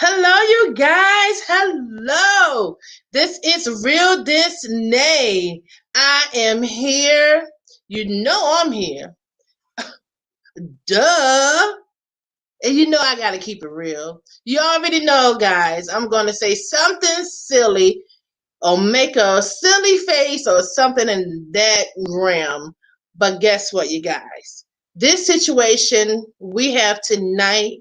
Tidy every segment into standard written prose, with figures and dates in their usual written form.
Hello, you guys. Hello. This is Real Dence. I am here. You know I'm here. Duh. And you know I got to keep it real. You already know, guys. I'm going to say something silly or make a silly face or something in that realm. But guess what, you guys? This situation we have tonight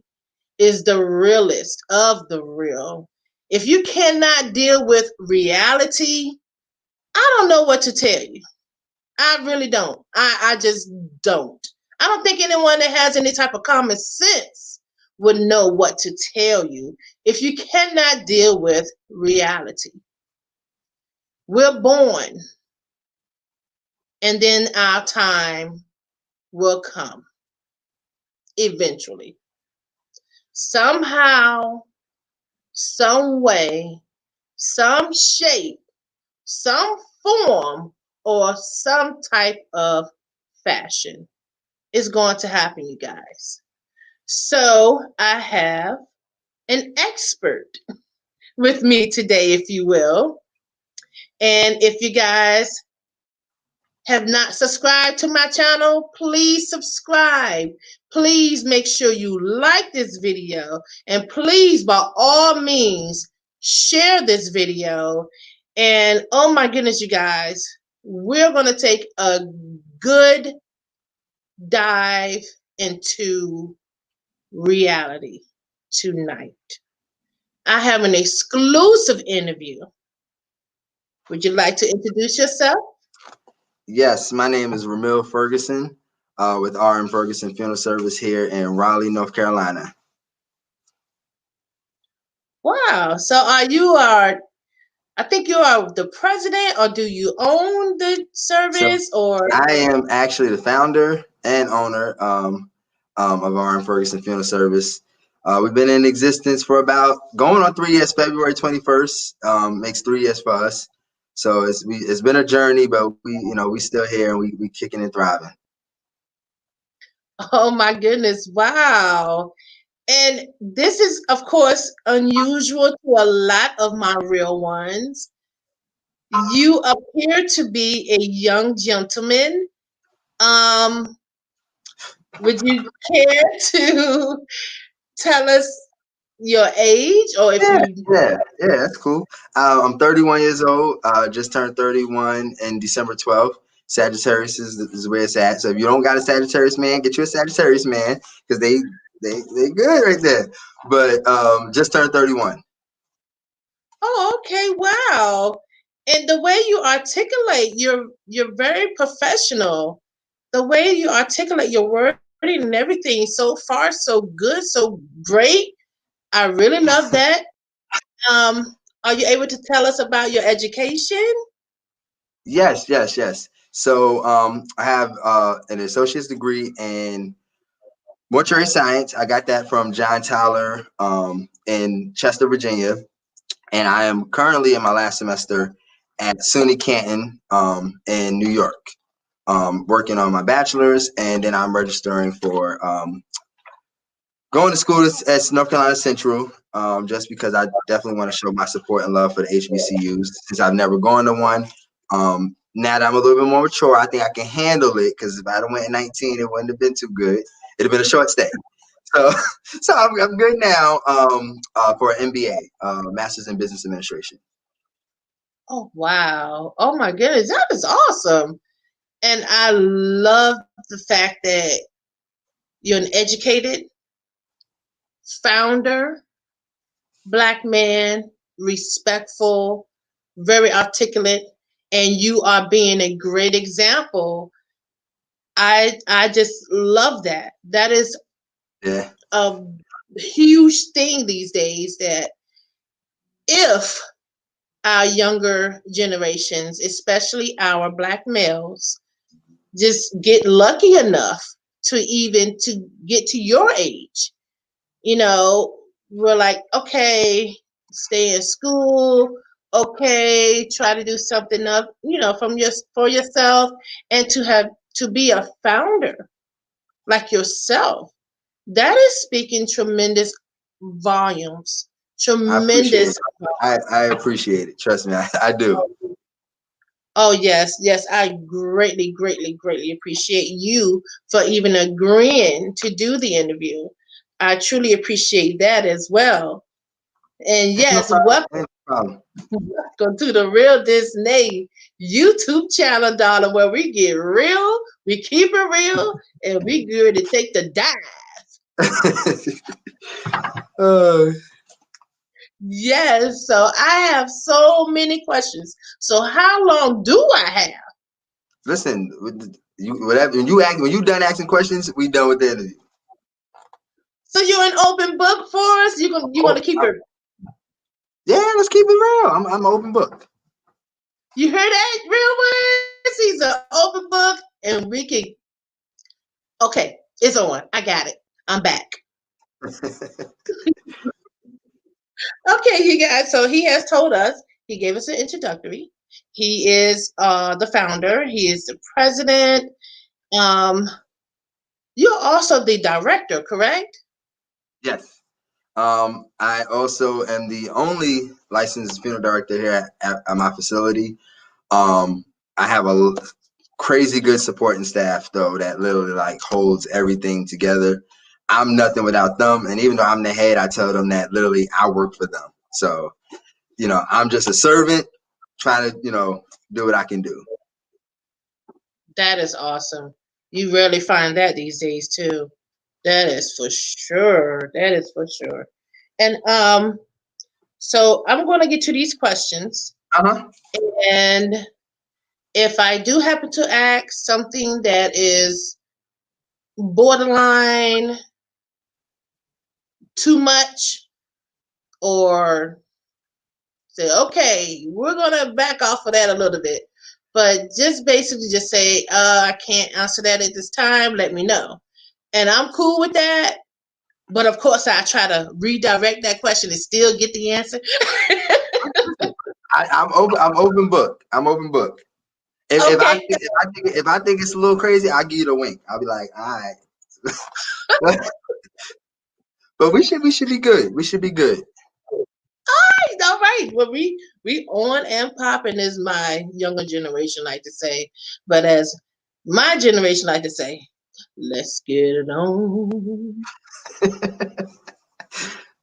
is the realest of the real. If you cannot deal with reality, I don't know what to tell you. I really don't. I just don't. I don't think anyone that has any type of common sense would know what to tell you if you cannot deal with reality. We're born, and then our time will come eventually. Somehow, some way, some shape, some form, or some type of fashion is going to happen, you guys. So I have an expert with me today, if you will. And if you guys have not subscribed to my channel, please subscribe. Please make sure you like this video. And please, by all means, share this video. And oh my goodness, you guys, we're going to take a good dive into reality tonight. I have an exclusive interview. Would you like to introduce yourself? Yes, my name is Rumeal Ferguson with RM Ferguson Funeral Service here in Raleigh, North Carolina. Wow. So I think you are the president, or do you own the So service, or? I am actually the founder and owner of RM Ferguson Funeral Service. We've been in existence for about going on 3 years. February 21st makes 3 years for us. So it's been a journey, but we still here and we kicking and thriving. Oh my goodness. Wow. And this is, of course, unusual to a lot of my real ones. You appear to be a young gentleman. Um, would you care to tell us your age, or if Yeah, you? yeah, yeah, that's cool. I'm 31 years old. Just turned 31 in December 12th. Sagittarius is where it's at. So if you don't got a Sagittarius man, get you a Sagittarius man because they good right there. But just turned 31. Oh, okay. Wow. And the way you articulate, you're very professional. The way you articulate your wording and everything, so far, so good, so great. I really love that. Are you able to tell us about your education? Yes, yes, yes. So I have an associate's degree in mortuary science. I got that from John Tyler in Chester, Virginia. And I am currently in my last semester at SUNY Canton in New York, working on my bachelor's, and then I'm registering for going to school at North Carolina Central, just because I definitely want to show my support and love for the HBCUs since I've never gone to one. Now that I'm a little bit more mature, I think I can handle it because if I'd have went at 19, it wouldn't have been too good. It'd have been a short stay. So, so I'm good now for an MBA, Master's in Business Administration. Oh, wow. Oh my goodness, that is awesome. And I love the fact that you're an educated founder, Black man, respectful, very articulate, and you are being a great example. I just love that. That is Yeah. a huge thing these days, that if our younger generations, especially our Black males, just get lucky enough to even to get to your age, you know, we're like, okay, stay in school, okay, try to do something up, from for yourself, and to be a founder like yourself. That is speaking tremendous volumes, I appreciate tremendous. it. I appreciate it. Trust me, I do. Oh yes, yes, I greatly, greatly, greatly appreciate you for even agreeing to do the interview. I truly appreciate that as well. And Ain't no yes, problem. welcome Ain't no problem. to the Real Disney YouTube channel, darling, where we get real, we keep it real, and we good to take the dive. uh, Yes, so I have so many questions. So how long do I have? listen, you whatever when you done asking questions, we done with the interview. So you're an open book for us? You want to keep it? Yeah, let's keep it real. I'm an open book. You heard that, real ones? He's an open book, and we can. Okay, it's on. I got it. I'm back. Okay, you guys. So he has told us. He gave us an introductory. He is the founder. He is the president. Um, you're also the director, correct? Yes. I also am the only licensed funeral director here at my facility. I have a crazy good supporting staff though that literally like holds everything together. I'm nothing without them, and even though I'm the head, I tell them that literally I work for them. So I'm just a servant trying to do what I can do. That is awesome. You rarely find that these days too. That is for sure. That is for sure. And so I'm going to get to these questions. Uh-huh. And if I do happen to ask something that is borderline too much, or say, okay, we're going to back off of that a little bit. But just basically just say, I can't answer that at this time. Let me know. And I'm cool with that. But of course, I try to redirect that question and still get the answer. I'm open. I'm open book. I'm open book. If I Okay. think if I think it's a little crazy, I'll give you the wink. I'll be like, all right. But we should be good. We should be good. All right. Well, we on and popping, as my younger generation like to say. But as my generation like to say, let's get it on.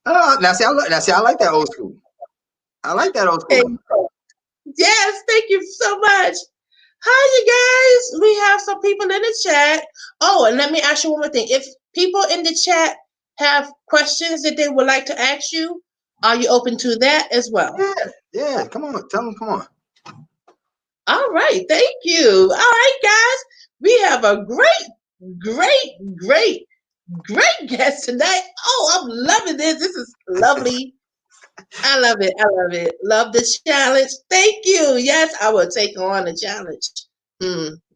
Now see, I like that old school. I like that old Hey, school. yes, thank you so much. Hi, you guys. We have some people in the chat. Oh, and let me ask you one more thing. If people in the chat have questions that they would like to ask you, are you open to that as well? Yeah, yeah. Come on, tell them. Come on. All right, thank you. All right, guys. We have a great guest tonight. Oh, I'm loving this. This is lovely. I love it. I love it. Love the challenge. Thank you. Yes, I will take on a challenge.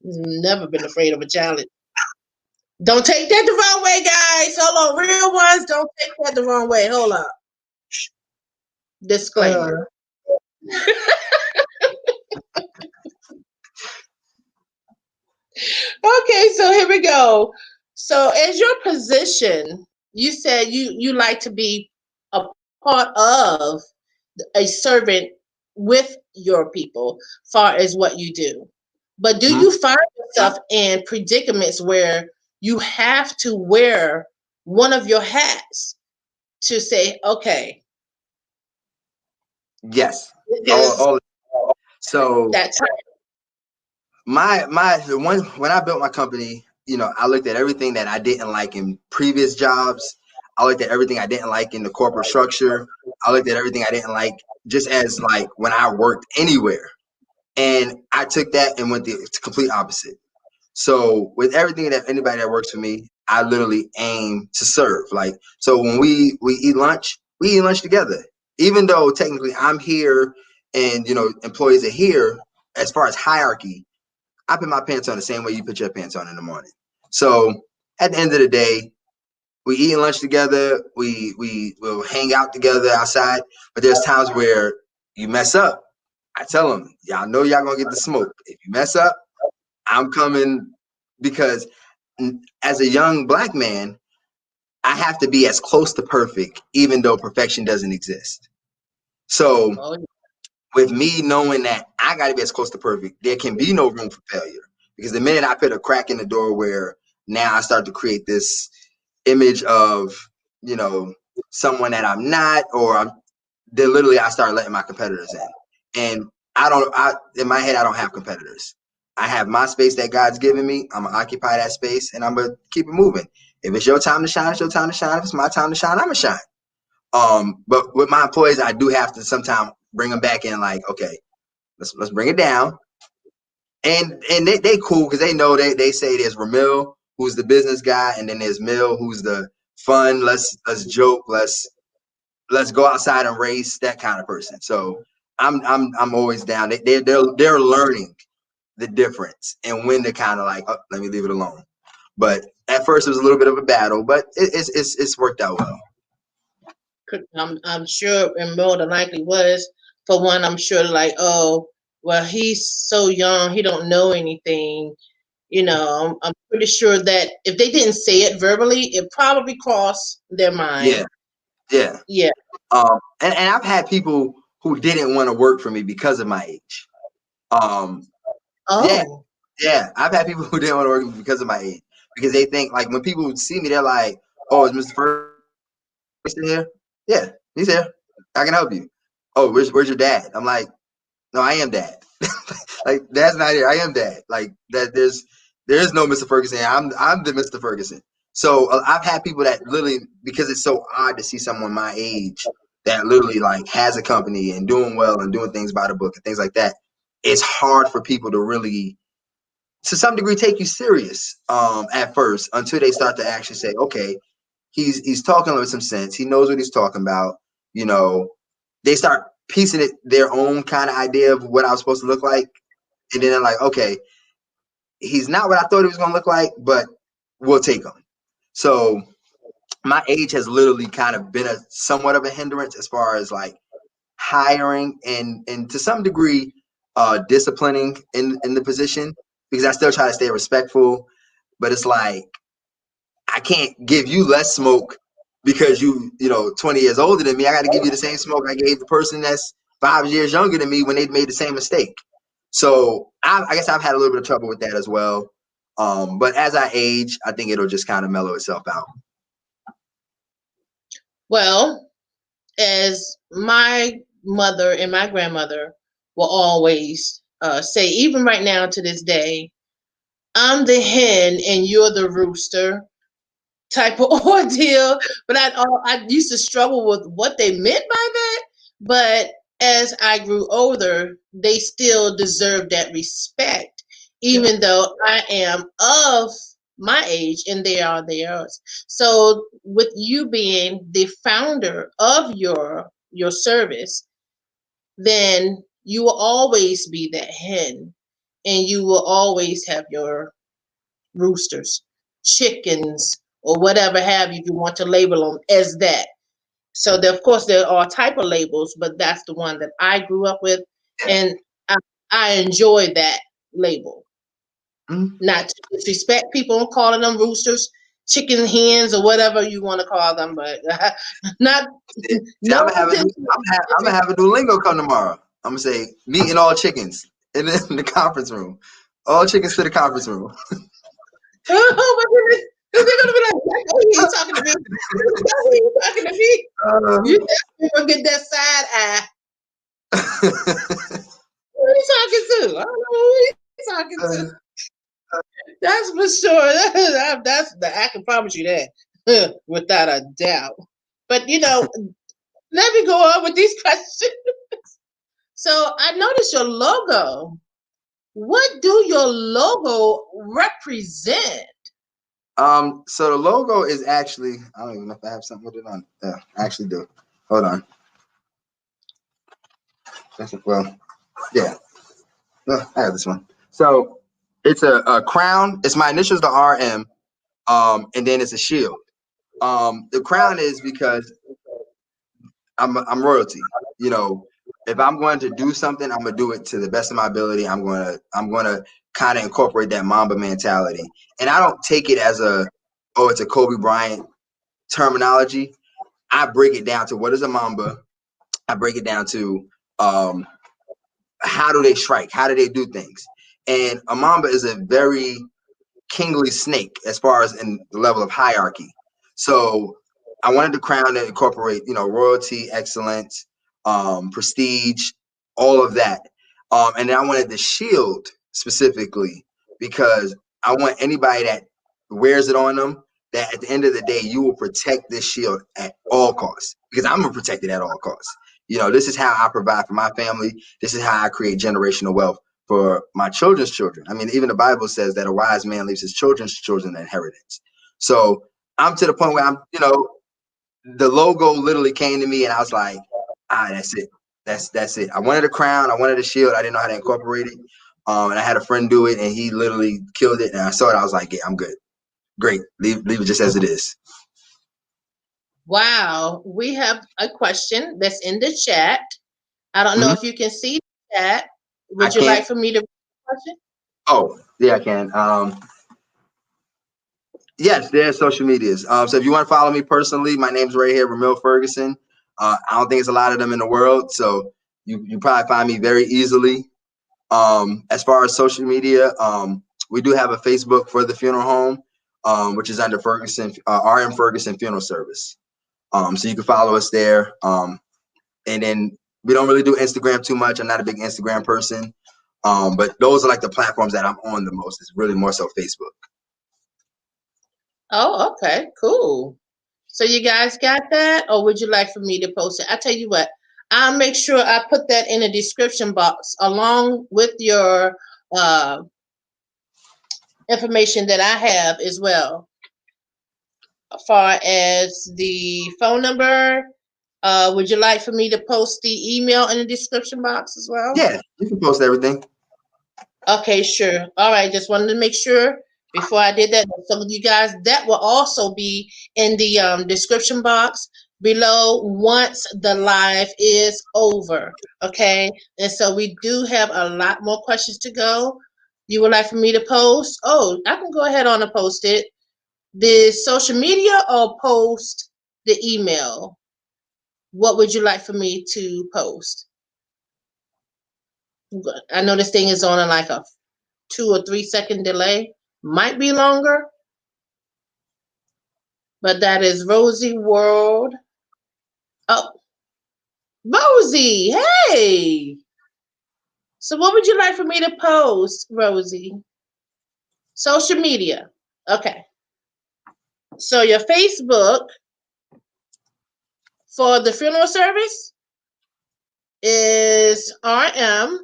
Never been afraid of a challenge. Don't take that the wrong way, guys. Hold on. Real ones, don't take that the wrong way. Hold up. Uh, Disclaimer. Okay, so here we go. So as your position, you said you like to be a part of a servant with your people, far as what you do. But do mhm. you find yourself in predicaments where you have to wear one of your hats to say, okay, Yes. this is So that time? the one when I built my company, I looked at everything that I didn't like in previous jobs. I looked at everything I didn't like in the corporate structure. I looked at everything I didn't like just as like when I worked anywhere. And I took that and went the complete opposite. So with everything that anybody that works for me, I literally aim to serve. Like so when we eat lunch together. Even though technically I'm here and employees are here, as far as hierarchy, I put my pants on the same way you put your pants on in the morning. So at the end of the day, we eat lunch together, we will hang out together outside, but there's times where you mess up. I tell them, y'all know y'all gonna get the smoke. If you mess up, I'm coming because as a young black man, I have to be as close to perfect, even though perfection doesn't exist. So Oh, with me knowing that I got to be as close to perfect, there can be no room for failure. Because the minute I put a crack in the door where now I start to create this image of, you know, someone that I'm not, or then literally I start letting my competitors in. And in my head, I don't have competitors. I have my space that God's given me. I'm going to occupy that space and I'm going to keep it moving. If it's your time to shine, it's your time to shine. If it's my time to shine, I'm going to shine. But with my employees, I do have to sometimes bring them back in like, okay, let's bring it down. And they cool because they know they say there's Rumeal, who's the business guy, and then there's Mill, who's the fun, let's joke, let's go outside and race, that kind of person. So I'm always down. They're learning the difference and when to kind of like, oh, let me leave it alone. But at first it was a little bit of a battle, but it's worked out well. I'm sure, and more than likely was. For one, I'm sure like, oh, well, he's so young, he don't know anything. You know, I'm pretty sure that if they didn't say it verbally, it probably crossed their mind. Yeah. Yeah. And I've had people who didn't want to work for me because of my age. Yeah, Oh. yeah. I've had people who didn't want to work with me because of my age. Because they think like when people see me, they're like, oh, is Mr. Ferguson here? Yeah, he's here. I can help you. Oh, where's your dad? I'm like, no, I am dad. Like that's not here. I am dad. Like that. There is no Mr. Ferguson. I'm the Mr. Ferguson. So I've had people that literally, because it's so odd to see someone my age that literally like has a company and doing well and doing things by the book and things like that. It's hard for people to really, to some degree, take you serious at first until they start to actually say, okay, he's talking with some sense. He knows what he's talking about. You know, they start piecing it their own kind of idea of what I was supposed to look like, and then they're like, okay, he's not what I thought he was gonna look like, but we'll take him. So my age has literally kind of been a somewhat of a hindrance as far as like hiring and to some degree disciplining in the position, because I still try to stay respectful, but it's like I can't give you less smoke because you know 20 years older than me. I got to give you the same smoke I gave the person that's 5 years younger than me when they made the same mistake. So I guess I've had a little bit of trouble with that as well. But as I age, I think it'll just kind of mellow itself out. Well, as my mother and my grandmother will always say, even right now to this day, I'm the hen and you're the rooster type of ordeal. But I used to struggle with what they meant by that. But as I grew older, they still deserve that respect, Yeah. even though I am of my age and they are theirs. So with you being the founder of your service, then you will always be that hen and you will always have your roosters, chickens, or whatever have you, if you want to label them as that. So there, of course, there are type of labels, but that's the one that I grew up with, Yeah. and I enjoy that label. Mm-hmm. Not to disrespect people calling them roosters, chicken, hens, or whatever you want to call them, but not See, no I'm gonna have intent. I'm gonna have a new lingo come tomorrow. I'm gonna say meeting all chickens in the conference room. All chickens to the conference room. Oh my goodness. They're gonna be like, oh, he's talking to me. He's talking to me. You definitely gonna get that side eye. Who are you talking to? I don't know who he's talking to. That's for sure. I can promise you that without a doubt. But let me go on with these questions. So I noticed your logo. What do your logo represent? So the logo is actually, I don't even know if I have something with it on. Yeah, I actually do. Hold on. Well, yeah. I have this one. So it's a crown. It's my initials, the RM. And then it's a shield. The crown is because I'm royalty. You know, if I'm going to do something, I'm gonna do it to the best of my ability. I'm gonna kind of incorporate that Mamba mentality, and I don't take it as it's a Kobe Bryant terminology, I break it down to what is a mamba. I break it down to how do they strike? How do they do things? And a mamba is a very kingly snake as far as in the level of hierarchy. So I wanted the crown to incorporate, royalty, excellence, prestige, all of that. And then I wanted the shield specifically because I want anybody that wears it on them that at the end of the day, you will protect this shield at all costs because I'm going to protect it at all costs. This is how I provide for my family. This is how I create generational wealth for my children's children. I mean, even the Bible says that a wise man leaves his children's children an inheritance. So I'm to the point where the logo literally came to me and I was like, that's it. That's it. I wanted a crown. I wanted a shield. I didn't know how to incorporate it. And I had a friend do it and he literally killed it. And I saw it. I was like, yeah, I'm good. Great. Leave it just as it is. Wow. We have a question that's in the chat. I don't know if you can see the chat. Would you like for me to read the question? Oh, yeah, I can. Yes, there's social medias. So if you want to follow me personally, my name's right here, Rumeal Ferguson. I don't think it's a lot of them in the world, so you probably find me very easily. As far as social media, we do have a Facebook for the funeral home, which is under Ferguson, RM Ferguson Funeral Service. So you can follow us there. And then we don't really do Instagram too much. I'm not a big Instagram person. But those are like the platforms that I'm on the most. It's really more so Facebook. Oh, okay, cool. So you guys got that, or would you like for me to post it? I tell you what, I'll make sure I put that in the description box along with your information that I have as well. As far as the phone number, would you like for me to post the email in the description box as well? Yeah, you can post everything. Okay, sure. All right, just wanted to make sure before I did that. So you guys, that will also be in the description box below once the live is over. Okay, and so we do have a lot more questions to go. You would like for me to post? Oh, I can go ahead on and post it. The social media or post the email? What would you like for me to post? I know this thing is on like a 2 or 3 second delay. Might be longer, but that is Rosie World. Oh, Rosie, hey. So what would you like for me to post, Rosie? Social media. Okay. So your Facebook for the funeral service is RM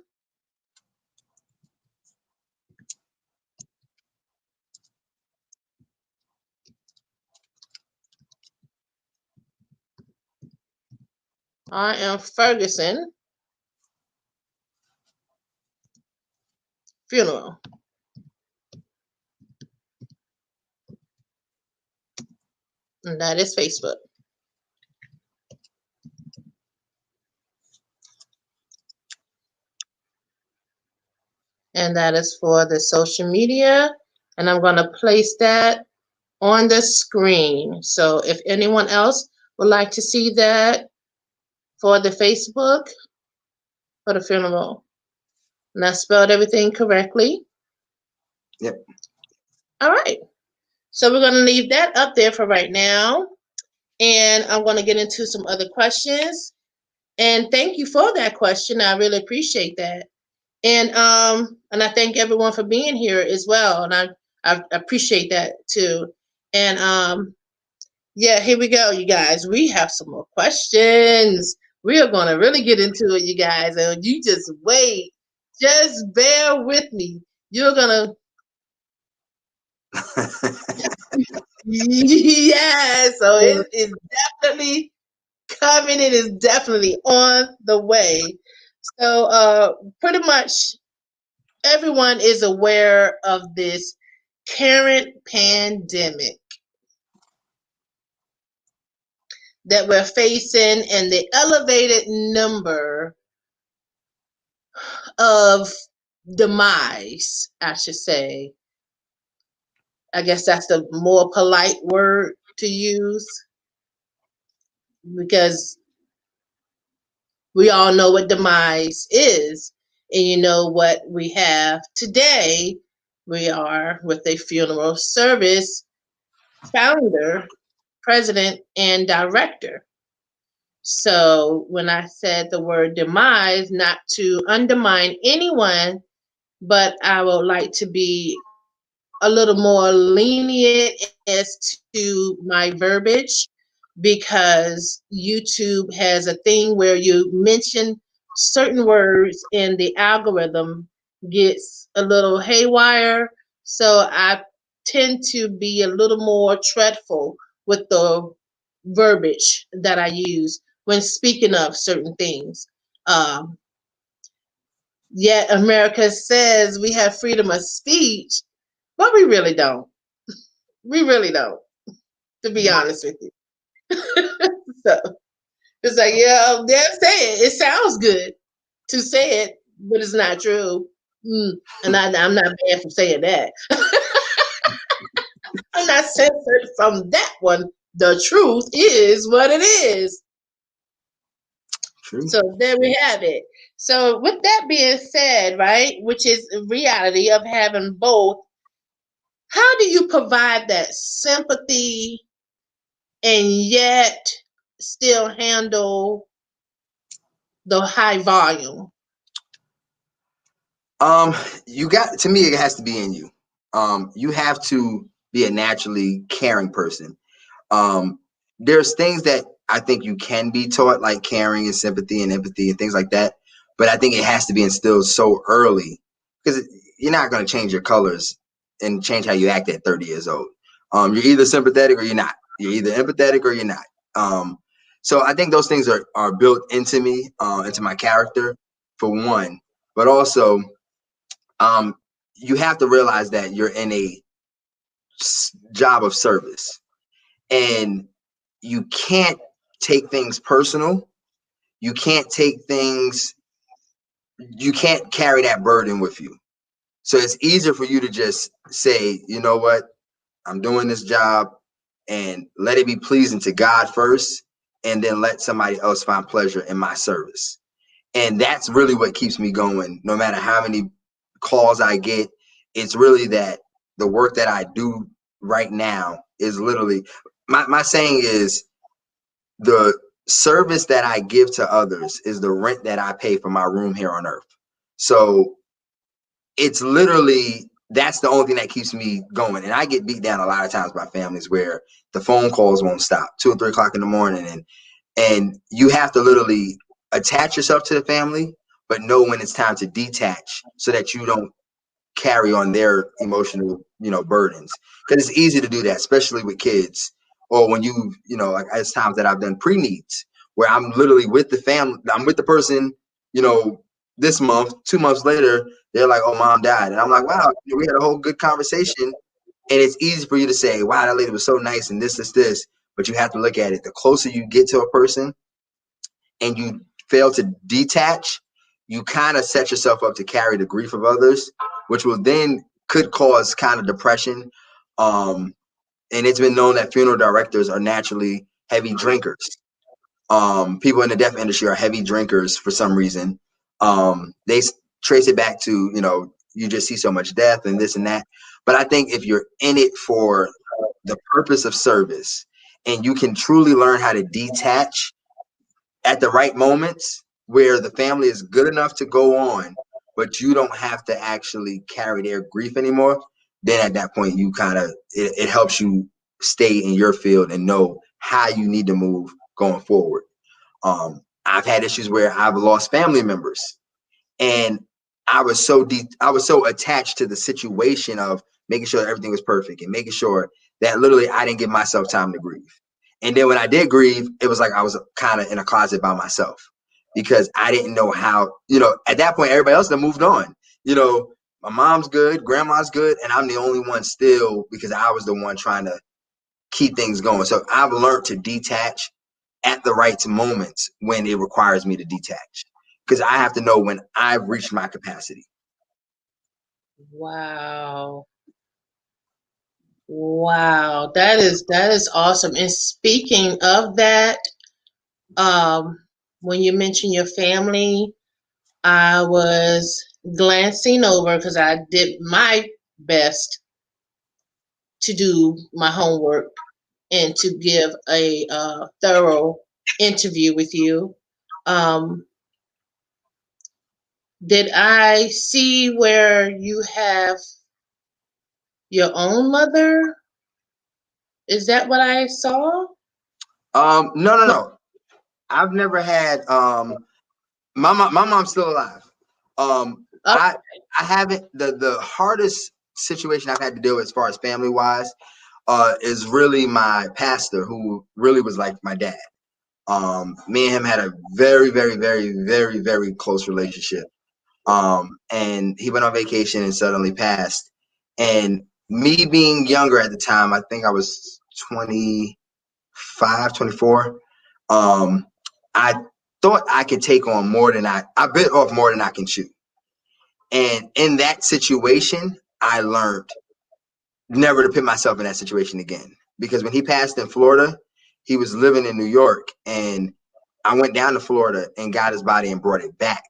Ferguson Funeral. And that is Facebook. And that is for the social media. And I'm going to place that on the screen. So if anyone else would like to see that for the Facebook, for the funeral. And I spelled everything correctly. Yep. All right. So we're going to leave that up there for right now. And I'm going to get into some other questions. And thank you for that question. I really appreciate that. And I thank everyone for being here as well. And I appreciate that too. And yeah, here we go, you guys. We have some more questions. We are going to really get into it, you guys. And you just wait. Just bear with me. You're going to. Yeah, so it is definitely coming. It is definitely on the way. So pretty much everyone is aware of this current pandemic that we're facing and the elevated number of demise, I should say. I guess that's the more polite word to use. because we all know what demise is. And you know what we have today? We are with a funeral service founder, president, and director. So when I said the word demise, not to undermine anyone, but I would like to be a little more lenient as to my verbiage because YouTube has a thing where you mention certain words and the algorithm gets a little haywire. So I tend to be a little more dreadful with the verbiage that I use when speaking of certain things. Um, Yet America says we have freedom of speech, but we really don't. We really don't, to be honest with you. So it's like, yeah, they're saying it sounds good to say it, but it's not true. And I'm not banned from saying that. I'm not censored from that one. The truth is what it is. True. So there we have it. So with that being said, right, which is reality of having both, how do you provide that sympathy and yet still handle the high volume? Um, you got to me, it has to be in you. You have to be a naturally caring person. Um, there's things that I think you can be taught, like caring and sympathy and empathy and things like that. But I think it has to be instilled so early because you're not going to change your colors and change how you act at 30 years old. You're either sympathetic or you're not. You're either empathetic or you're not. So I think those things are built into me, into my character, for one. But also, um, you have to realize that you're in a job of service and you can't take things personal. You can't take things, you can't carry that burden with you. So it's easier for you to just say, you know what, I'm doing this job and let it be pleasing to God first, and then let somebody else find pleasure in my service. And that's really what keeps me going. No matter how many calls I get, it's really that the work that I do right now is literally my saying is the service that I give to others is the rent that I pay for my room here on earth. So it's literally that's the only thing that keeps me going. And I get beat down a lot of times by families where the phone calls won't stop 2 or 3 o'clock in the morning, and you have to literally attach yourself to the family, but know when it's time to detach so that you don't carry on their emotional, burdens. Because it's easy to do that, especially with kids, or when like as times that I've done pre-needs, where I'm literally with the family, I'm with the person, you know, this month, 2 months later, they're like, "Oh, mom died," and I'm like, "Wow, we had a whole good conversation." And it's easy for you to say, "Wow, that lady was so nice," and this, but you have to look at it. The closer you get to a person, and you fail to detach, you kind of set yourself up to carry the grief of others, which will then could cause kind of depression. And it's been known that funeral directors are naturally heavy drinkers. People in the death industry are heavy drinkers for some reason. They trace it back to, you just see so much death and this and that. But I think if you're in it for the purpose of service and you can truly learn how to detach at the right moments where the family is good enough to go on, but you don't have to actually carry their grief anymore, then at that point you kind of it helps you stay in your field and know how you need to move going forward. I've had issues where I've lost family members, and I was so attached to the situation of making sure everything was perfect and making sure that literally I didn't give myself time to grieve. And then when I did grieve, it was like I was kind of in a closet by myself because I didn't know how, at that point, everybody else had moved on. My mom's good, grandma's good, and I'm the only one still because I was the one trying to keep things going. So I've learned to detach at the right moments when it requires me to detach because I have to know when I've reached my capacity. Wow. Wow. That is awesome. And speaking of that, Um, when you mentioned your family, I was glancing over because I did my best to do my homework and to give a thorough interview with you. Um, did I see where you have your own mother? Is that what I saw? No, no, no. I've never had my mom's still alive. Um, Oh, I I haven't the hardest situation I've had to deal with as far as family wise is really my pastor who really was like my dad. Me and him had a very, very, very, very, very close relationship. And he went on vacation and suddenly passed. And me being younger at the time, I think I was 25, 24. Um, I thought I could take on more than I bit off more than I can chew. And in that situation, I learned never to put myself in that situation again. Because when he passed in Florida, he was living in New York, and I went down to Florida and got his body and brought it back.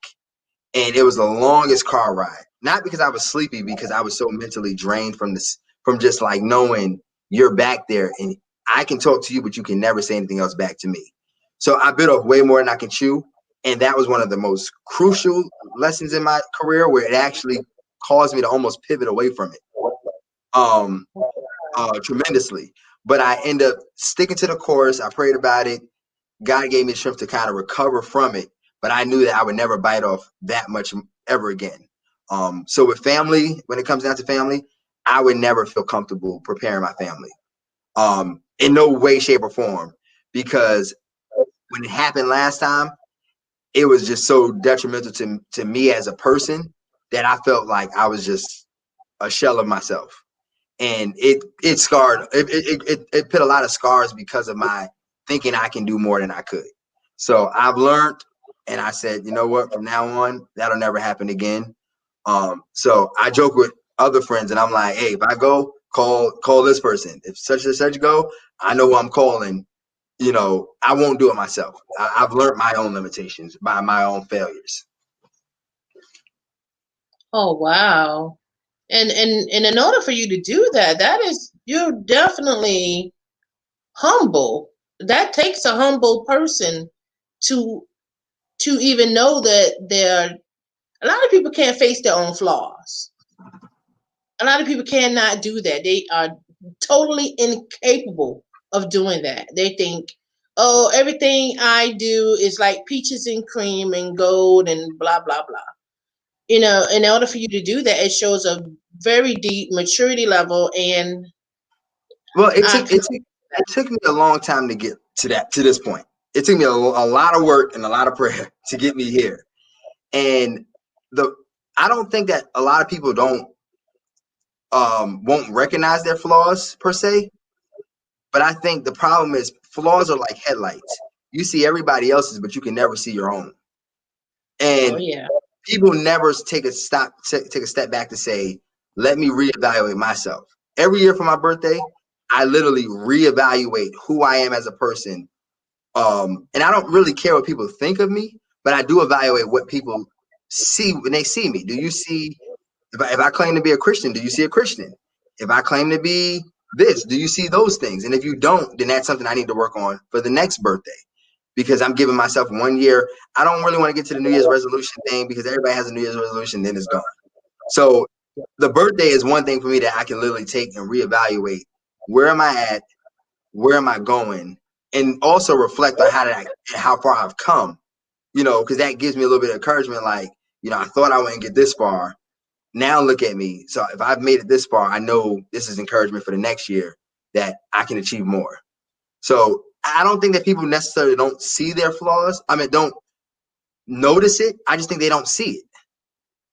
And it was the longest car ride. Not because I was sleepy, because I was so mentally drained from this, from just like knowing you're back there and I can talk to you, but you can never say anything else back to me. So I bit off way more than I can chew. And that was one of the most crucial lessons in my career where it actually caused me to almost pivot away from it. Um, Tremendously. But I end up sticking to the course. I prayed about it. God gave me strength to kind of recover from it. But I knew that I would never bite off that much ever again. So with family, when it comes down to family, I would never feel comfortable preparing my family. In no way, shape, or form. Because when it happened last time, it was just so detrimental to me as a person that I felt like I was just a shell of myself, and it scarred it put a lot of scars because of my thinking I can do more than I could. So I've learned, and I said, you know what, from now on that'll never happen again. So I joke with other friends and I'm like, hey, if I go, call this person. If such and such go, I know who I'm calling. I won't do it myself. I've learned my own limitations by my own failures. oh wow. And in order for you to do that, that is you're definitely humble. That takes a humble person to to even know that they're a lot of people can't face their own flaws. A lot of people cannot do that. They are totally incapable of doing that. They think, oh, everything I do is like peaches and cream and gold and blah blah blah. In order for you to do that, it shows a very deep maturity level, and Well, I it took me a long time to get to this point. It took me a lot of work and a lot of prayer to get me here. And the I don't think that a lot of people don't won't recognize their flaws per se, but I think the problem is flaws are like headlights. You see everybody else's, but you can never see your own. oh And yeah. people never take a step back to say, let me reevaluate myself. Every year for my birthday, I literally reevaluate who I am as a person. And I don't really care what people think of me, but I do evaluate what people see when they see me. Do you see, if I claim to be a Christian, do you see a Christian? If I claim to be this, do you see those things? And if you don't, then that's something I need to work on for the next birthday, because I'm giving myself 1 year. I don't really want to get to the New Year's resolution thing because everybody has a New Year's resolution, then it's gone. So the birthday is one thing for me that I can literally take and reevaluate. Where am I at? Where am I going? And also reflect on how far I've come. Because that gives me a little bit of encouragement. Like, I thought I wouldn't get this far. Now look at me. So if I've made it this far, I know this is encouragement for the next year that I can achieve more. So I don't think that people necessarily don't see their flaws. I mean, don't notice it. I just think they don't see it.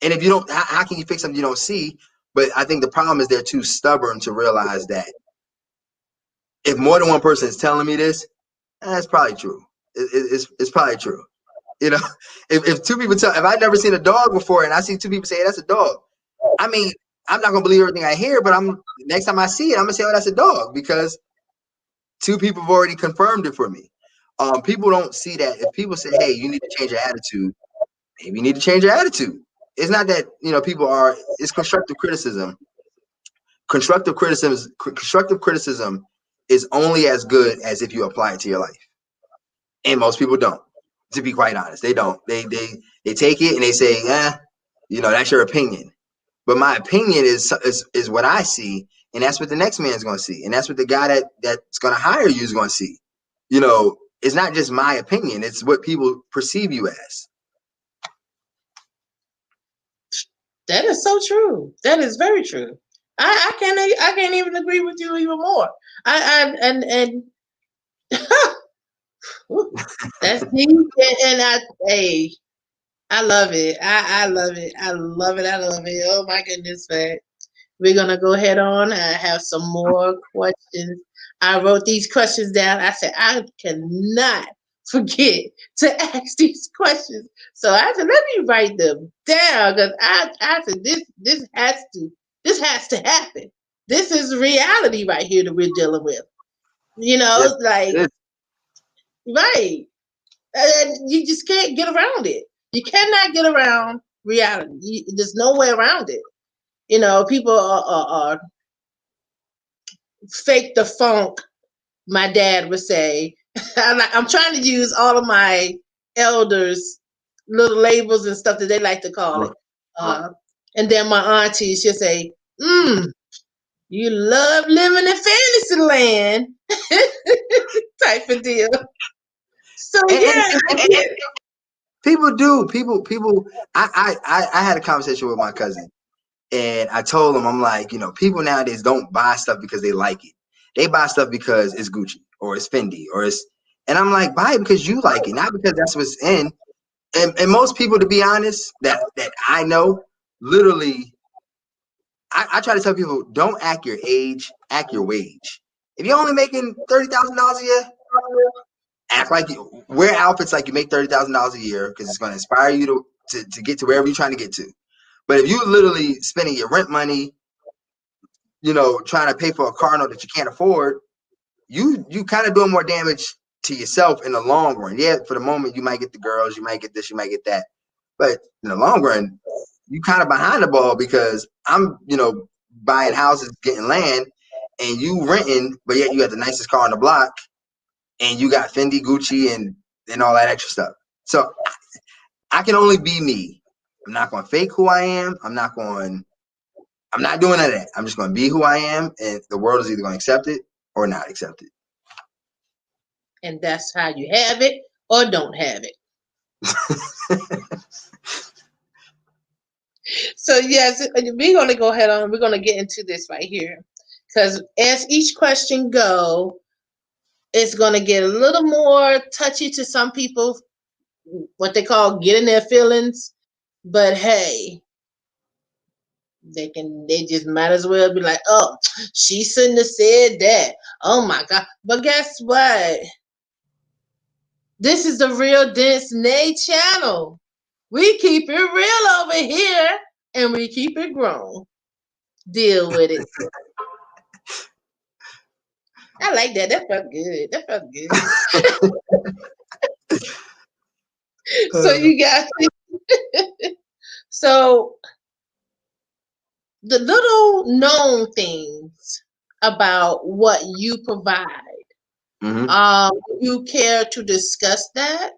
And if you don't, how can you fix something you don't see? But I think the problem is they're too stubborn to realize that if more than one person is telling me this, that's probably true. It's probably true. You know, if two people if I've never seen a dog before and I see two people say, hey, that's a dog. I mean, I'm not gonna believe everything I hear, but next time I see it, I'm gonna say, oh, that's a dog, because two people have already confirmed it for me. People don't see that. If people say, "Hey, you need to change your attitude," maybe you need to change your attitude. It's not that people are. It's constructive criticism. Constructive criticism is only as good as if you apply it to your life, and most people don't. To be quite honest, they don't. They take it and they say, that's your opinion. But my opinion is what I see, and that's what the next man's going to see, and that's what the guy that's going to hire you is going to see. It's not just my opinion; it's what people perceive you as. That is so true. That is very true. I can't even agree with you even more. And that's deep. Hey, I love it. I love it. I love it. I love it. Oh my goodness, man. We're gonna go ahead on. I have some more questions. I wrote these questions down. I said I cannot forget to ask these questions. So I said, let me write them down because I said this has to happen. This is reality right here that we're dealing with. Yes, Like yes. right. And you just can't get around it. You cannot get around reality. There's no way around it. People are fake the funk. My dad would say, I'm trying to use all of my elders' little labels and stuff that they like to call it. And then my auntie, she'll say, you love living in fantasy land type of deal. So yeah, And people do. People. I had a conversation with my cousin, and I told him, I'm like, people nowadays don't buy stuff because they like it. They buy stuff because it's Gucci or it's Fendi and I'm like, buy it because you like it, not because that's what's in. And most people, to be honest, that I know, literally, I try to tell people, don't act your age, act your wage. If you're only making $30,000 a year, act like you wear outfits like you make $30,000 a year because it's going to inspire you to get to wherever you're trying to get to. But if you literally spending your rent money, trying to pay for a car note that you can't afford, you kind of doing more damage to yourself in the long run. Yeah, for the moment you might get the girls, you might get this, you might get that, but in the long run, you kind of behind the ball because I'm, buying houses, getting land, and you renting, but yet you got the nicest car on the block, and you got Fendi, Gucci, and all that extra stuff. So I can only be me. I'm not going to fake who I am. I'm not doing none of that. I'm just going to be who I am, and the world is either going to accept it or not accept it. And that's how you have it or don't have it. So yes, we're going to go ahead on. We're going to get into this right here because as each question go, it's going to get a little more touchy to some people, what they call getting their feelings. But hey, they just might as well be like, oh, she shouldn't have said that. Oh my God. But guess what? This is the Real Dence channel. We keep it real over here and we keep it grown. Deal with it. I like that. That felt good. That felt good. So you guys, so the little known things about what you provide. You care to discuss that?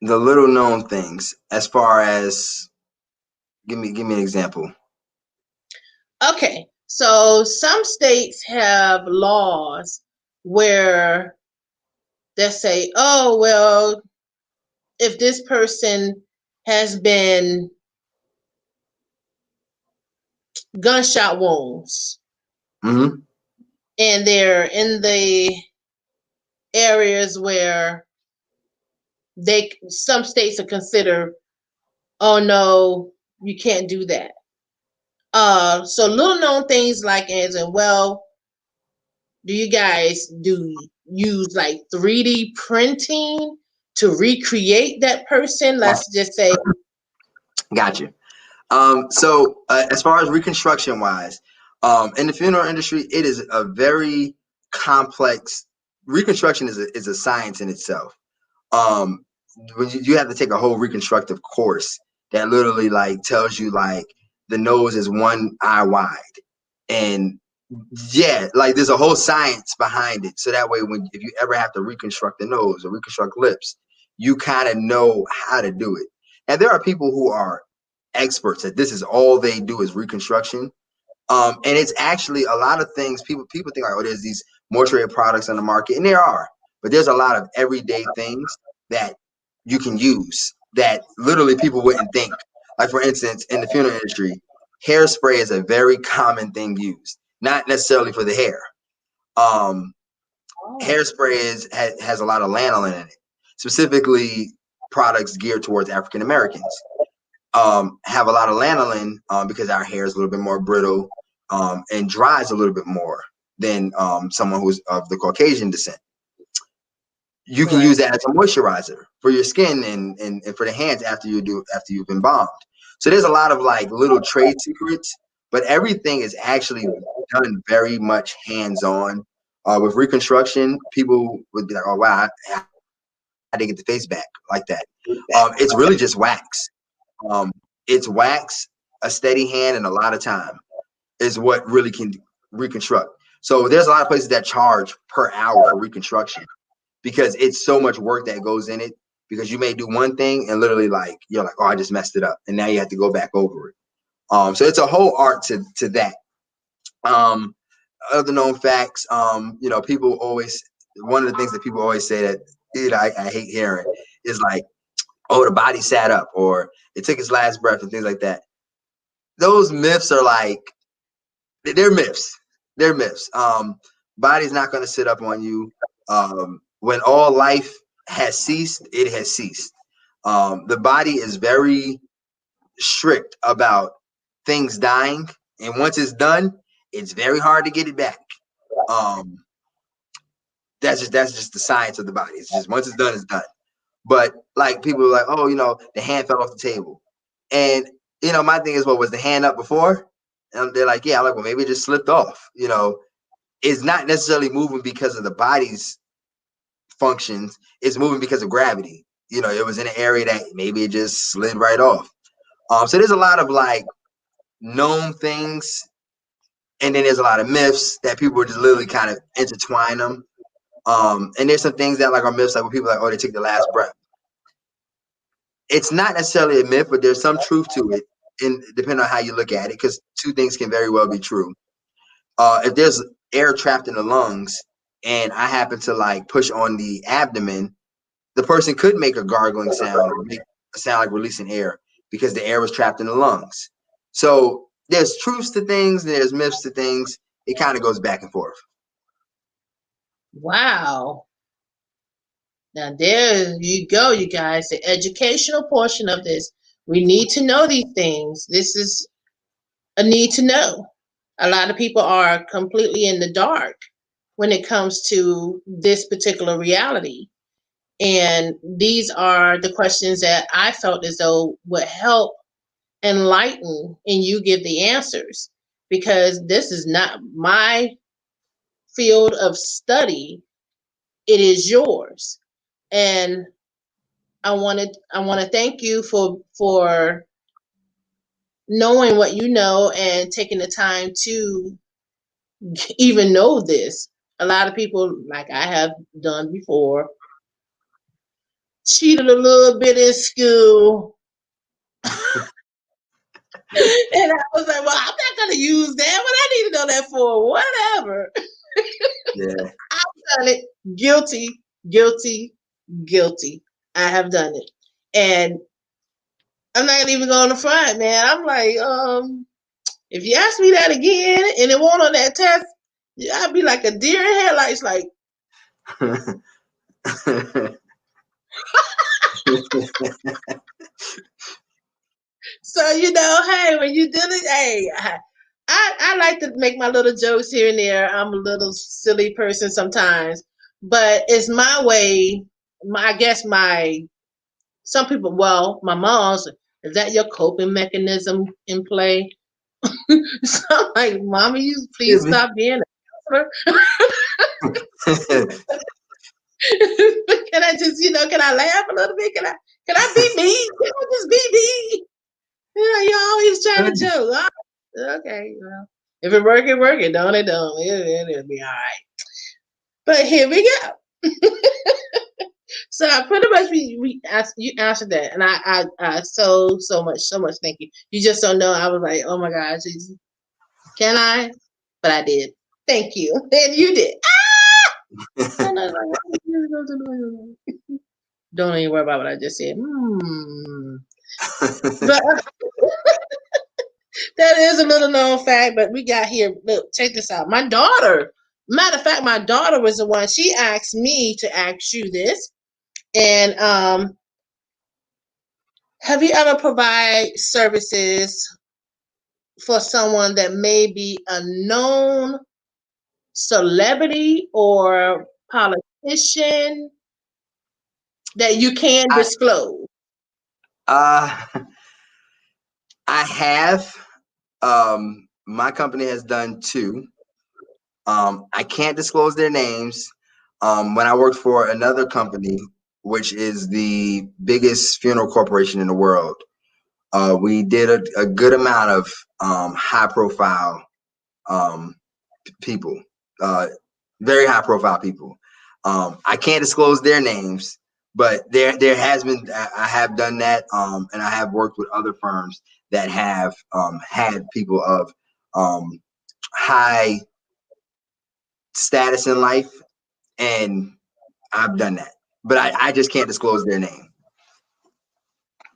The little known things, as far as, give me an example. Okay, so some states have laws where they say, oh, well, if this person has been gunshot wounds and they're in the areas where some states are considered, oh no, you can't do that. So little known things like as in, well, do you guys use like 3D printing to recreate that person? Let's just say. Gotcha. So as far as Reconstruction wise, in the funeral industry, it is a very complex Reconstruction is a science in itself. Um, when you have to take a whole reconstructive course that literally like tells you like the nose is one eye wide, and yeah, like there's a whole science behind it. So that way, when if you ever have to reconstruct the nose or reconstruct lips, you kind of know how to do it. And there are people who are experts that this is all they do is reconstruction. And it's actually a lot of things. People think like, oh, there's these mortuary products on the market, and there are, but there's a lot of everyday things that you can use that literally people wouldn't think. Like for instance, in the funeral industry, hairspray is a very common thing used, not necessarily for the hair. Um, Oh, Hairspray has a lot of lanolin in it, specifically products geared towards African Americans. Have a lot of lanolin because our hair is a little bit more brittle and dries a little bit more than someone who's of the Caucasian descent. You can use right. that as a moisturizer for your skin and for the hands after you've embalmed. So there's a lot of like little trade secrets, but everything is actually done very much hands on. With reconstruction, people would be like, "Oh wow, how did they get the face back like that?" It's really just wax. Um, it's wax, a steady hand, and a lot of time is what really can reconstruct. So there's a lot of places that charge per hour for reconstruction because it's so much work that goes in it. Because you may do one thing and literally like you're like, oh, I just messed it up, and now you have to go back over it. So it's a whole art to that. Um, Other known facts, people always one of the things that people always say that I hate hearing is like, oh, the body sat up or it took its last breath and things like that. Those myths are like they're myths. They're myths. Body's not going to sit up on you. When all life has ceased, it has ceased. The body is very strict about things dying, and once it's done, it's very hard to get it back. Um, that's just the science of the body. It's just once it's done. But like people are like, oh, the hand fell off the table, and my thing is, well, was the hand up before? And they're like, yeah. I'm like, well, maybe it just slipped off. It's not necessarily moving because of the body's functions. It's moving because of gravity. It was in an area that maybe it just slid right off. So there's a lot of like known things, and then there's a lot of myths that people just literally kind of intertwine them. And there's some things that like are myths, like when people are like, oh, they took the last breath. It's not necessarily a myth, but there's some truth to it, and depending on how you look at it, because two things can very well be true. If there's air trapped in the lungs, and I happen to like push on the abdomen, the person could make a gargling sound or make a sound like releasing air because the air was trapped in the lungs. So there's truths to things, and there's myths to things. It kind of goes back and forth. Wow. Now there you go, you guys. The educational portion of this. We need to know these things. This is a need to know. A lot of people are completely in the dark when it comes to this particular reality. And these are the questions that I felt as though would help enlighten and you give the answers, because this is not my field of study, it is yours. And I want to thank you for knowing what you know and taking the time to even know this. A lot of people, like I have done before, cheated a little bit in school. And I was like, well, I'm not going to use that. What I need to know that for? Whatever. Yeah. I've done it. Guilty, guilty, guilty. I have done it. And I'm not even going to front, man. I'm like, if you ask me that again and it won't on that test, I'd be like a deer in headlights, like, so hey, when you do it, hey, I like to make my little jokes here and there. I'm a little silly person sometimes, but it's my way. I guess some people. Well, my mom's. Is that your coping mechanism in play? So I'm like, Mommy, you please Excuse me. stop being a counselor. just, can I laugh a little bit? Can I be me? Can I just be me? You're always trying to joke. Oh, okay, well, if it work, it work. It don't, it don't. It'll be all right. But here we go. So I pretty much you answered that, and I so much thank you. You just don't know. I was like, oh my gosh, can I? But I did. Thank you, and you did. Don't even worry about what I just said. But that is a little known fact. But we got here. Look, check this out. My daughter. Matter of fact, my daughter was the one. She asked me to ask you this. And have you ever provided services for someone that may be a known celebrity or politician that you can disclose? I have. My company has done 2. I can't disclose their names. When I worked for another company, which is the biggest funeral corporation in the world, we did a good amount of high profile people, very high profile people. I can't disclose their names, but there has been, I have done that, and I have worked with other firms that have had people of high status in life, and I've done that, but I just can't disclose their name.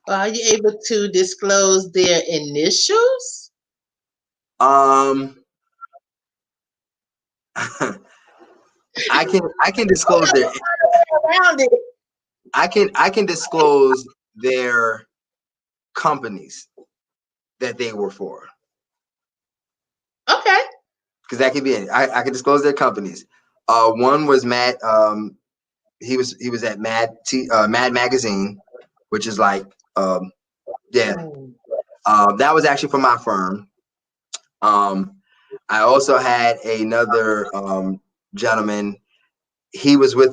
Are you able to disclose their initials? I can disclose their Around it. I can disclose their companies that they were for. Okay. Because that could be it. I can disclose their companies. One was Matt. He was at Mad Magazine, which is like yeah. That was actually for my firm. I also had another gentleman. He was with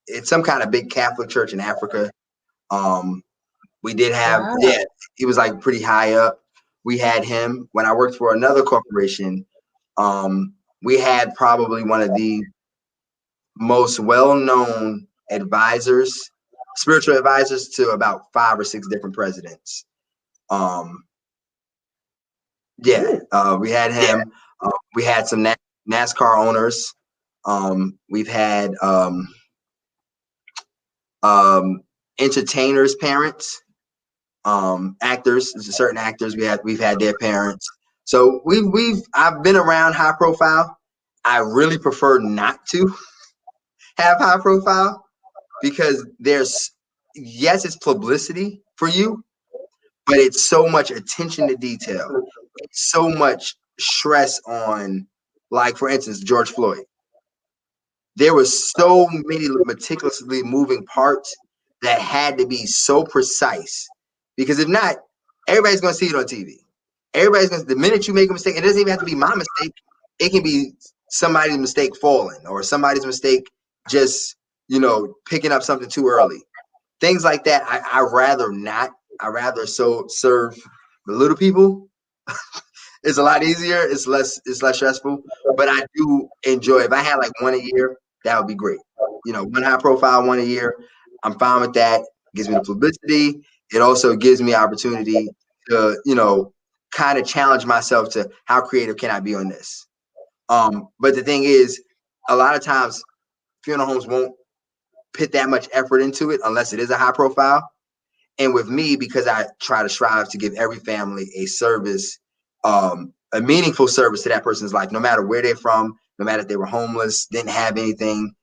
it's some kind of big Catholic church in Africa. We did have, he was like pretty high up. We had him. When I worked for another corporation, we had probably one of the most well-known advisors, spiritual advisors to about 5 or 6 different presidents. We had him. We had some NASCAR owners. We've had entertainers' parents, actors, certain actors. We've had their parents. So I've been around high profile. I really prefer not to have high profile because yes, it's publicity for you, but it's so much attention to detail. It's so much stress on, like, for instance, George Floyd. There was so many meticulously moving parts that had to be so precise, because if not, everybody's going to see it on TV. The minute you make a mistake, it doesn't even have to be my mistake. It can be somebody's mistake falling, or somebody's mistake just, picking up something too early. Things like that, I rather not. I rather serve the little people. It's a lot easier. It's less stressful. But I do enjoy it. If I had like one a year, that would be great. One high profile, one a year. I'm fine with that. It gives me the publicity. It also gives me opportunity to, kind of challenge myself to how creative can I be on this. But the thing is, a lot of times funeral homes won't put that much effort into it unless it is a high profile. And with me, because I try to strive to give every family a service, a meaningful service to that person's life, no matter where they're from, no matter if they were homeless, didn't have anything,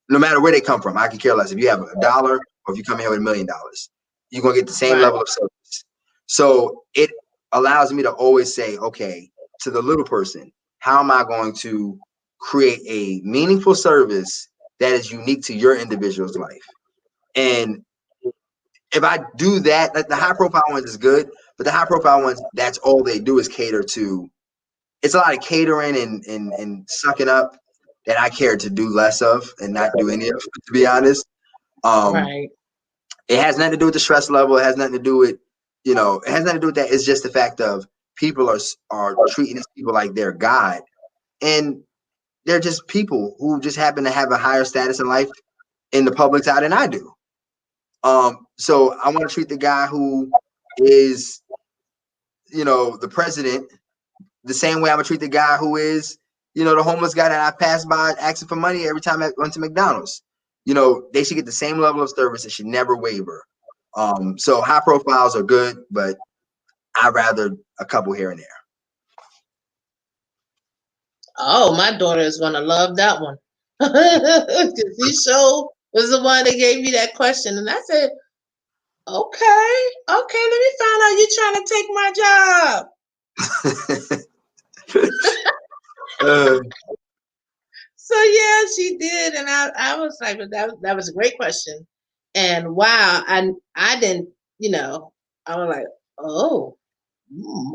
no matter where they come from. I could care less. If you have $1 or if you come here with $1 million, you're going to get the same level of service. So it allows me to always say, okay, to the little person, how am I going to create a meaningful service that is unique to your individual's life? And if I do that, like, the high profile ones is good, but the high profile ones, that's all they do is cater to. It's a lot of catering and sucking up. that I cared to do less of and not do any of, to be honest. Right. It has nothing to do with the stress level. It has nothing to do with, it has nothing to do with that. It's just the fact of people are treating these people like they're God, and they're just people who just happen to have a higher status in life in the public's eye than I do. So I want to treat the guy who is, the president the same way I'm gonna treat the guy who is, the homeless guy that I pass by asking for money every time I went to McDonald's. They should get the same level of service. It should never waver. So high profiles are good, but I'd rather a couple here and there. Oh, my daughter is gonna love that one. Because he sure was the one that gave me that question, and I said, "Okay, let me find out you trying to take my job." So yeah, she did, and I was like, but that was a great question, and wow, I didn't, I was like, oh,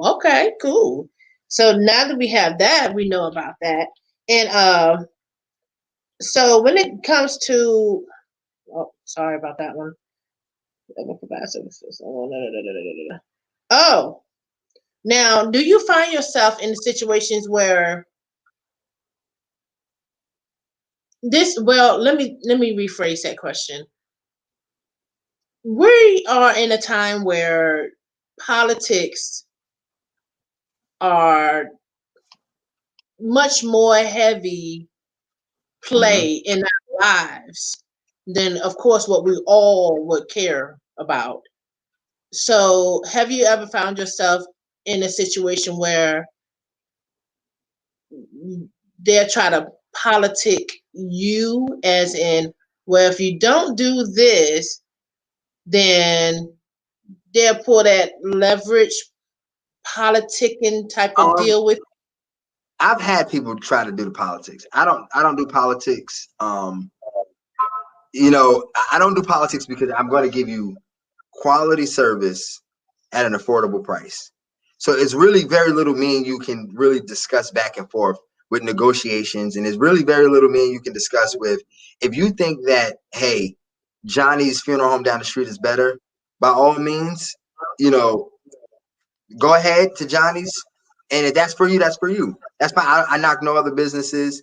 okay, cool. So now that we have that, we know about that, and so when it comes to, oh, sorry about that one. Oh, now, do you find yourself in situations where let me rephrase that question. We are in a time where politics are much more heavy Mhm. play in our lives than, of course, what we all would care about. So, have you ever found yourself in a situation where they're trying to politic you, as in, well, if you don't do this, then they'll pull that leverage politicking type of Um, deal with. I've had people try to do the politics. I don't do politics. I don't do politics because I'm going to give you quality service at an affordable price. So it's really very little me and you can really discuss back and forth with negotiations, and there's really very little me and you can discuss with. If you think that, hey, Johnny's funeral home down the street is better, by all means, you know, go ahead to Johnny's, and if that's for you, that's for you. That's fine. I knock no other businesses,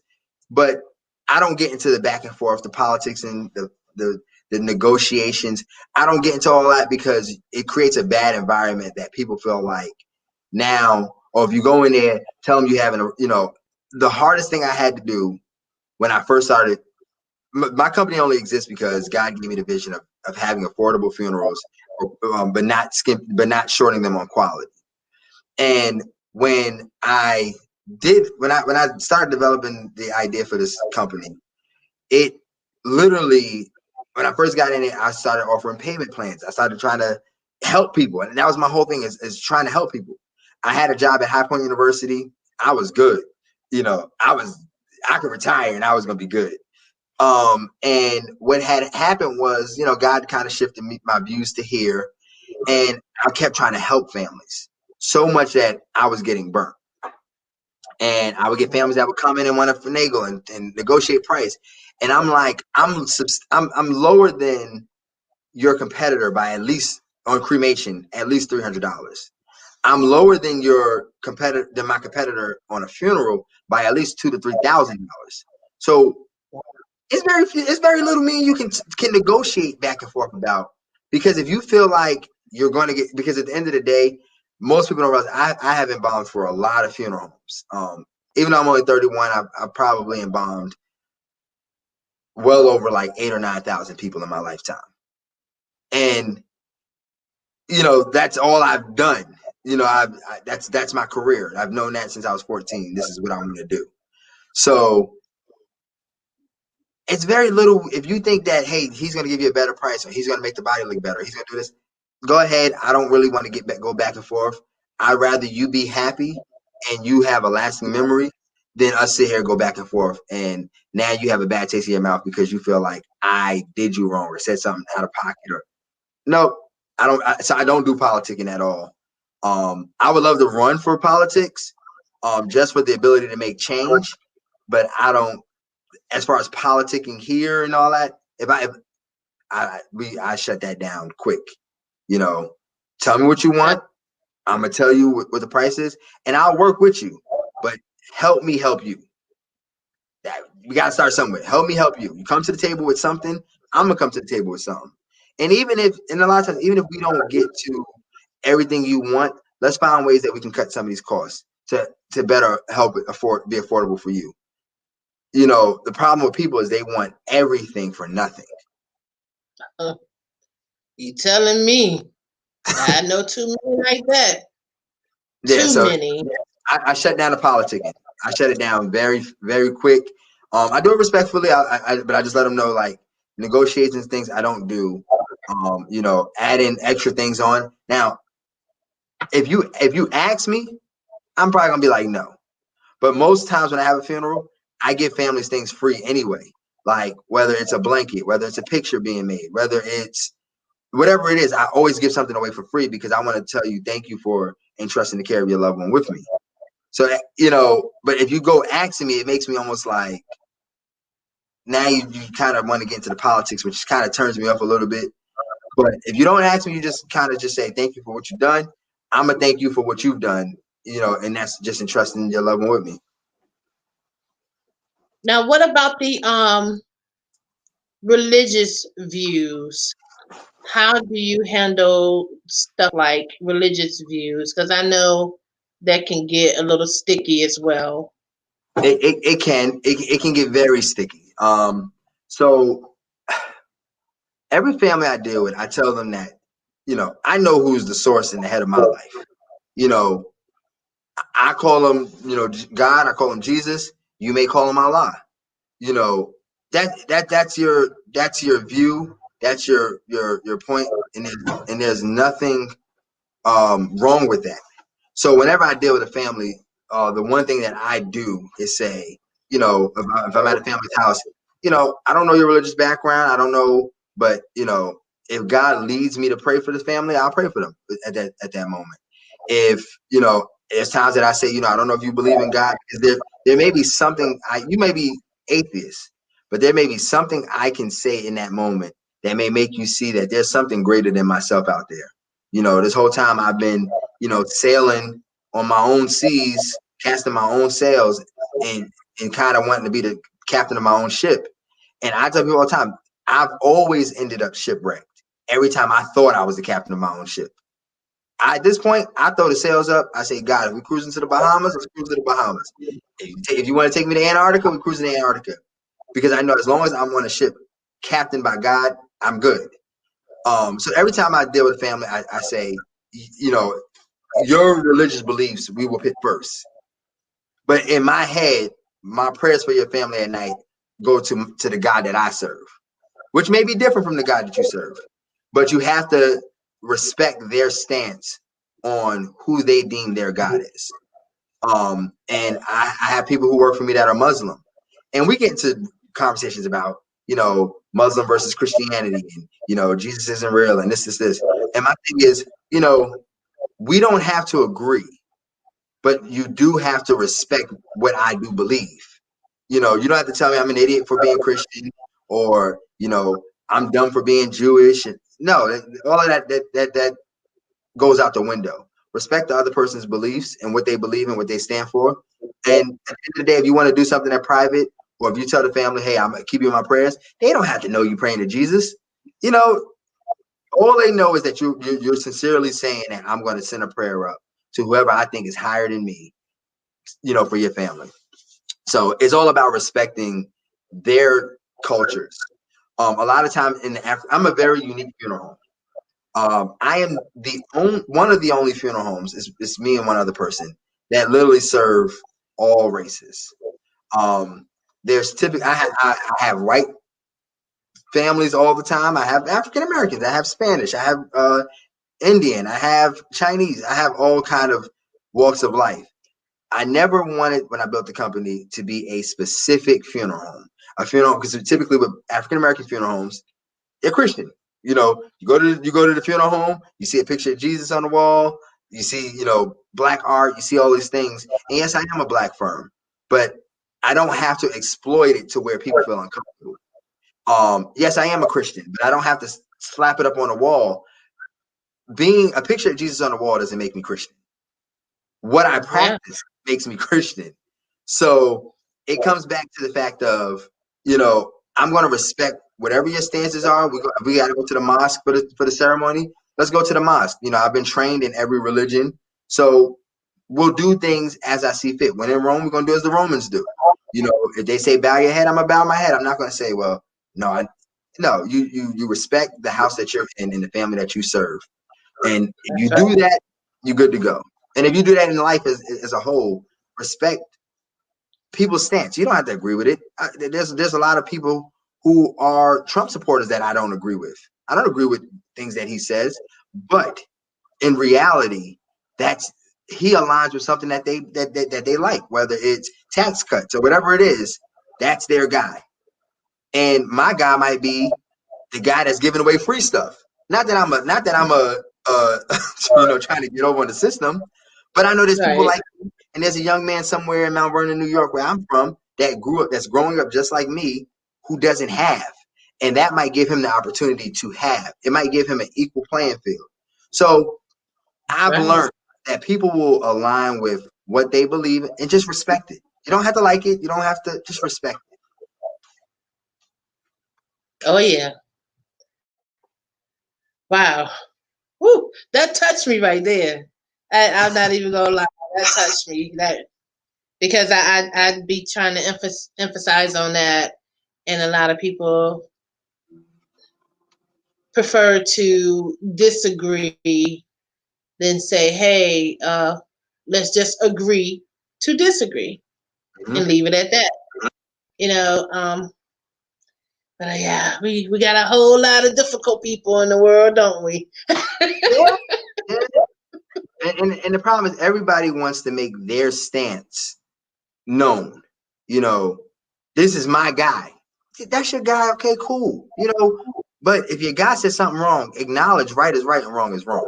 but I don't get into the back and forth, the politics and the negotiations. I don't get into all that because it creates a bad environment that people feel like now, or if you go in there, tell them you having the hardest thing I had to do when I first started. My company only exists because God gave me the vision of having affordable funerals, but not shorting them on quality. And when I started developing the idea for this company, it literally, when I first got in it, I started offering payment plans. I started trying to help people, and that was my whole thing is trying to help people. I had a job at High Point University. I was good. I could retire and I was gonna be good. And what had happened was, God kind of shifted my views to here, and I kept trying to help families so much that I was getting burnt. And I would get families that would come in and want to finagle and negotiate price. And I'm like, I'm lower than your competitor by at least on cremation, at least $300. I'm lower than my competitor on a funeral by at least $2,000 to $3,000. So it's very little me and you can negotiate back and forth about, because if you feel like you're going to get, because at the end of the day, most people don't realize I have embalmed for a lot of funeral homes. Even though I'm only 31, I've probably embalmed well over like 8,000 or 9,000 people in my lifetime, and that's all I've done. That's my career. I've known that since I was 14. This is what I'm going to do. So it's very little. If you think that, hey, he's going to give you a better price or he's going to make the body look better, he's going to do this, go ahead. I don't really want to go back and forth. I'd rather you be happy and you have a lasting memory than us sit here and go back and forth. And now you have a bad taste in your mouth because you feel like I did you wrong or said something out of pocket. Or no, I don't. So I don't do politicking at all. I would love to run for politics, just for the ability to make change, but I don't. as far as politicking here and all that, if I shut that down quick. You know, tell me what you want. I'm gonna tell you what the price is, and I'll work with you. But help me help you. That we gotta start somewhere. Help me help you. You come to the table with something, I'm gonna come to the table with something. And even if, in a lot of times, even if we don't get to everything you want, let's find ways that we can cut some of these costs to better help it be affordable for you. You know, the problem with people is they want everything for nothing. You telling me? I know too many like that. Yeah, Too so many. I shut down the politicking. I shut it down very, very quick. I do it respectfully, but I just let them know, like, negotiations, things I don't do. You know, adding extra things on. Now, if you ask me, I'm probably gonna be like no. But most times when I have a funeral, I give families things free anyway. Like whether it's a blanket, whether it's a picture being made, whether it's whatever it is, I always give something away for free because I want to tell you thank you for entrusting the care of your loved one with me. So, you know, but if you go asking me, it makes me almost like now you kind of want to get into the politics, which kind of turns me off a little bit. But if you don't ask me, you just kind of just say thank you for what you've done. I'm gonna thank you for what you've done, you know, and that's just entrusting your loved one with me. Now, what about the religious views? How do you handle stuff like religious views? Because I know that can get a little sticky as well. It can get very sticky. So every family I deal with, I tell them that, you know, I know who's the source and the head of my life. You know, I call him, you know, God. I call him Jesus. You may call him Allah. You know, that's your view. That's your point, and there's nothing wrong with that. So whenever I deal with a family, the one thing that I do is say, you know, if I'm at a family's house, you know, I don't know your religious background, I don't know, but you know, if God leads me to pray for this family, I'll pray for them at that moment. If you know, there's times that I say, you know, I don't know if you believe in God, because there may be something you may be atheist, but there may be something I can say in that moment that may make you see that there's something greater than myself out there. You know, this whole time I've been, you know, sailing on my own seas, casting my own sails, and kind of wanting to be the captain of my own ship. And I tell people all the time, I've always ended up shipwrecked. Every time I thought I was the captain of my own ship. At this point, I throw the sails up. I say, God, if we're cruising to the Bahamas, let's cruise to the Bahamas. If you want to take me to Antarctica, we're cruising to Antarctica. Because I know as long as I'm on a ship captained by God, I'm good. So every time I deal with a family, I say, you know, your religious beliefs we will pick first. But in my head, my prayers for your family at night go to the God that I serve, which may be different from the God that you serve. But you have to respect their stance on who they deem their God is. And I have people who work for me that are Muslim, and we get into conversations about, you know, Muslim versus Christianity, and you know, Jesus isn't real, and this is this. And my thing is, you know, we don't have to agree, but you do have to respect what I do believe. You know, you don't have to tell me I'm an idiot for being Christian, or you know, I'm dumb for being Jewish. And no, all of that goes out the window. Respect the other person's beliefs and what they believe and what they stand for. And at the end of the day, if you want to do something in private, or if you tell the family, hey, I'm gonna keep you in my prayers, they don't have to know you praying to Jesus. You know, all they know is that you're sincerely saying that I'm going to send a prayer up to whoever I think is higher than me, you know, for your family. So it's all about respecting their cultures. A lot of times I'm a very unique funeral home. I am one of the only funeral homes. It's me and one other person that literally serve all races. Um, there's typically I have white families all the time. I have African Americans. I have Spanish. I have Indian. I have Chinese. I have all kind of walks of life. I never wanted, when I built the company, to be a specific funeral home. A funeral, because typically with African American funeral homes, they're Christian. You know, you go to the funeral home, you see a picture of Jesus on the wall, you see, you know, black art, you see all these things. And yes, I am a black firm, but I don't have to exploit it to where people feel uncomfortable. Yes, I am a Christian, but I don't have to slap it up on a wall. Being a picture of Jesus on the wall doesn't make me Christian. What I Yeah. practice makes me Christian. So it comes back to the fact of, I'm going to respect whatever your stances are. We got to go to the mosque for the ceremony. Let's go to the mosque. I've been trained in every religion, so we'll do things as I see fit. When in Rome, we're going to do as the Romans do. If they say bow your head, I'm gonna bow my head. I'm not going to say, well, no, no. You respect the house that you're in and the family that you serve, and if you That's right. do that, you're good to go. And if you do that in life as a whole, respect people's stance. You don't have to agree with it. There's a lot of people who are Trump supporters that I don't agree with. I don't agree with things that he says, but in reality, that's he aligns with something that they like, whether it's tax cuts or whatever it is. That's their guy, and my guy might be the guy that's giving away free stuff. Not that I'm a trying to get over on the system, but I know there's people Right. like me, and there's a young man somewhere in Mount Vernon, New York, where I'm from, that's growing up just like me, who doesn't have, and that might give him the opportunity to have. It might give him an equal playing field. So I've Right. learned that people will align with what they believe in and just respect it. You don't have to like it. You don't have to, just respect it. Oh yeah. Wow. Woo. That touched me right there. I'm not even gonna lie. That touched me. That because I'd be trying to emphasize on that, and a lot of people prefer to disagree than say, "Hey, let's just agree to disagree and Mhm. leave it at that." You know, but yeah, we got a whole lot of difficult people in the world, don't we? Yeah. Yeah. And the problem is everybody wants to make their stance known. You know, this is my guy. That's your guy. Okay, cool. But if your guy says something wrong, acknowledge right is right and wrong is wrong.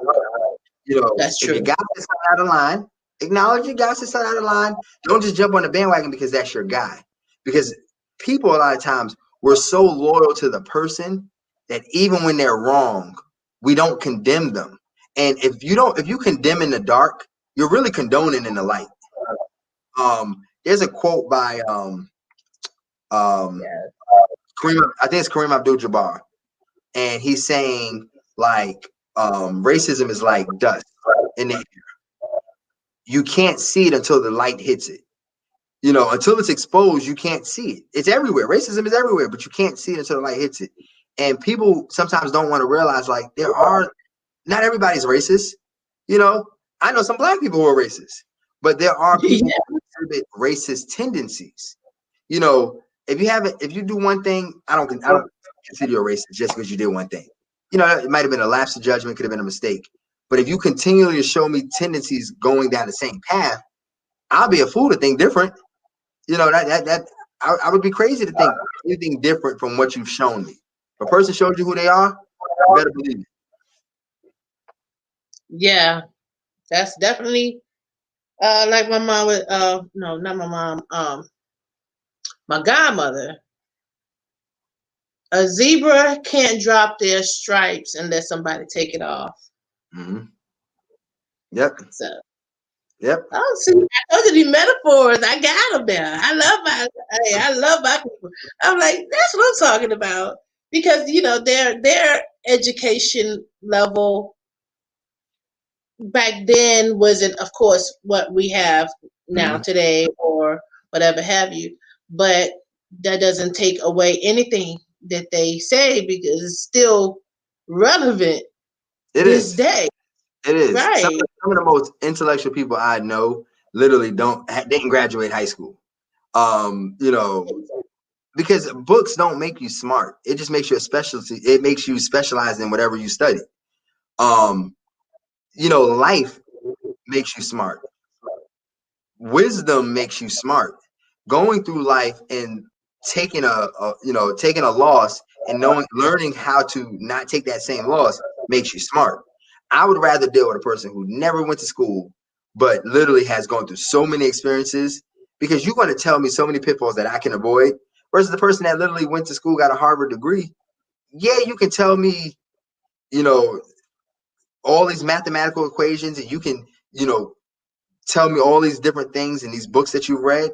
That's If your true. guy says something out of line, acknowledge your guy says something out of line. Don't just jump on the bandwagon because that's your guy. Because people a lot of times we're so loyal to the person that even when they're wrong, we don't condemn them. And if you condemn in the dark, you're really condoning in the light. There's a quote by um Yeah. Kareem, I think it's Kareem Abdul-Jabbar, and he's saying like racism is like dust in the air. You can't see it until the light hits it. Until it's exposed, you can't see it. It's everywhere. Racism is everywhere, but you can't see it until the light hits it. And people sometimes don't want to realize like not everybody's racist. You know, I know some black people who are racist, but there are people Yeah. who exhibit racist tendencies. If you do one thing, I don't consider you a racist just because you did one thing. It might have been a lapse of judgment, could have been a mistake. But if you continually show me tendencies going down the same path, I'll be a fool to think different. I would be crazy to think anything different from what you've shown me. If a person showed you who they are, you better believe it. Yeah. That's definitely like my mom would no, not my mom, my godmother. A zebra can't drop their stripes unless somebody take it off. Mm-hmm. Yep. So Yep. oh, see, those are the metaphors. I got them there. I love my people. I'm like, that's what I'm talking about because their education level back then wasn't, of course, what we have now Mm-hmm. today or whatever have you. But that doesn't take away anything that they say because it's still relevant It this is. day, It is. Some right? of, some of the most intellectual people I know literally didn't graduate high school. Um, you know, because books don't make you smart. It just makes you a specialty. It makes you specialize in whatever you study. Um, life makes you smart. Wisdom makes you smart. Going through life and taking a loss and learning how to not take that same loss makes you smart. I would rather deal with a person who never went to school but literally has gone through so many experiences because you're going to tell me so many pitfalls that I can avoid. Versus the person that literally went to school, got a Harvard degree. Yeah, you can tell me, you know, all these mathematical equations, and you can, you know, tell me all these different things in these books that you've read.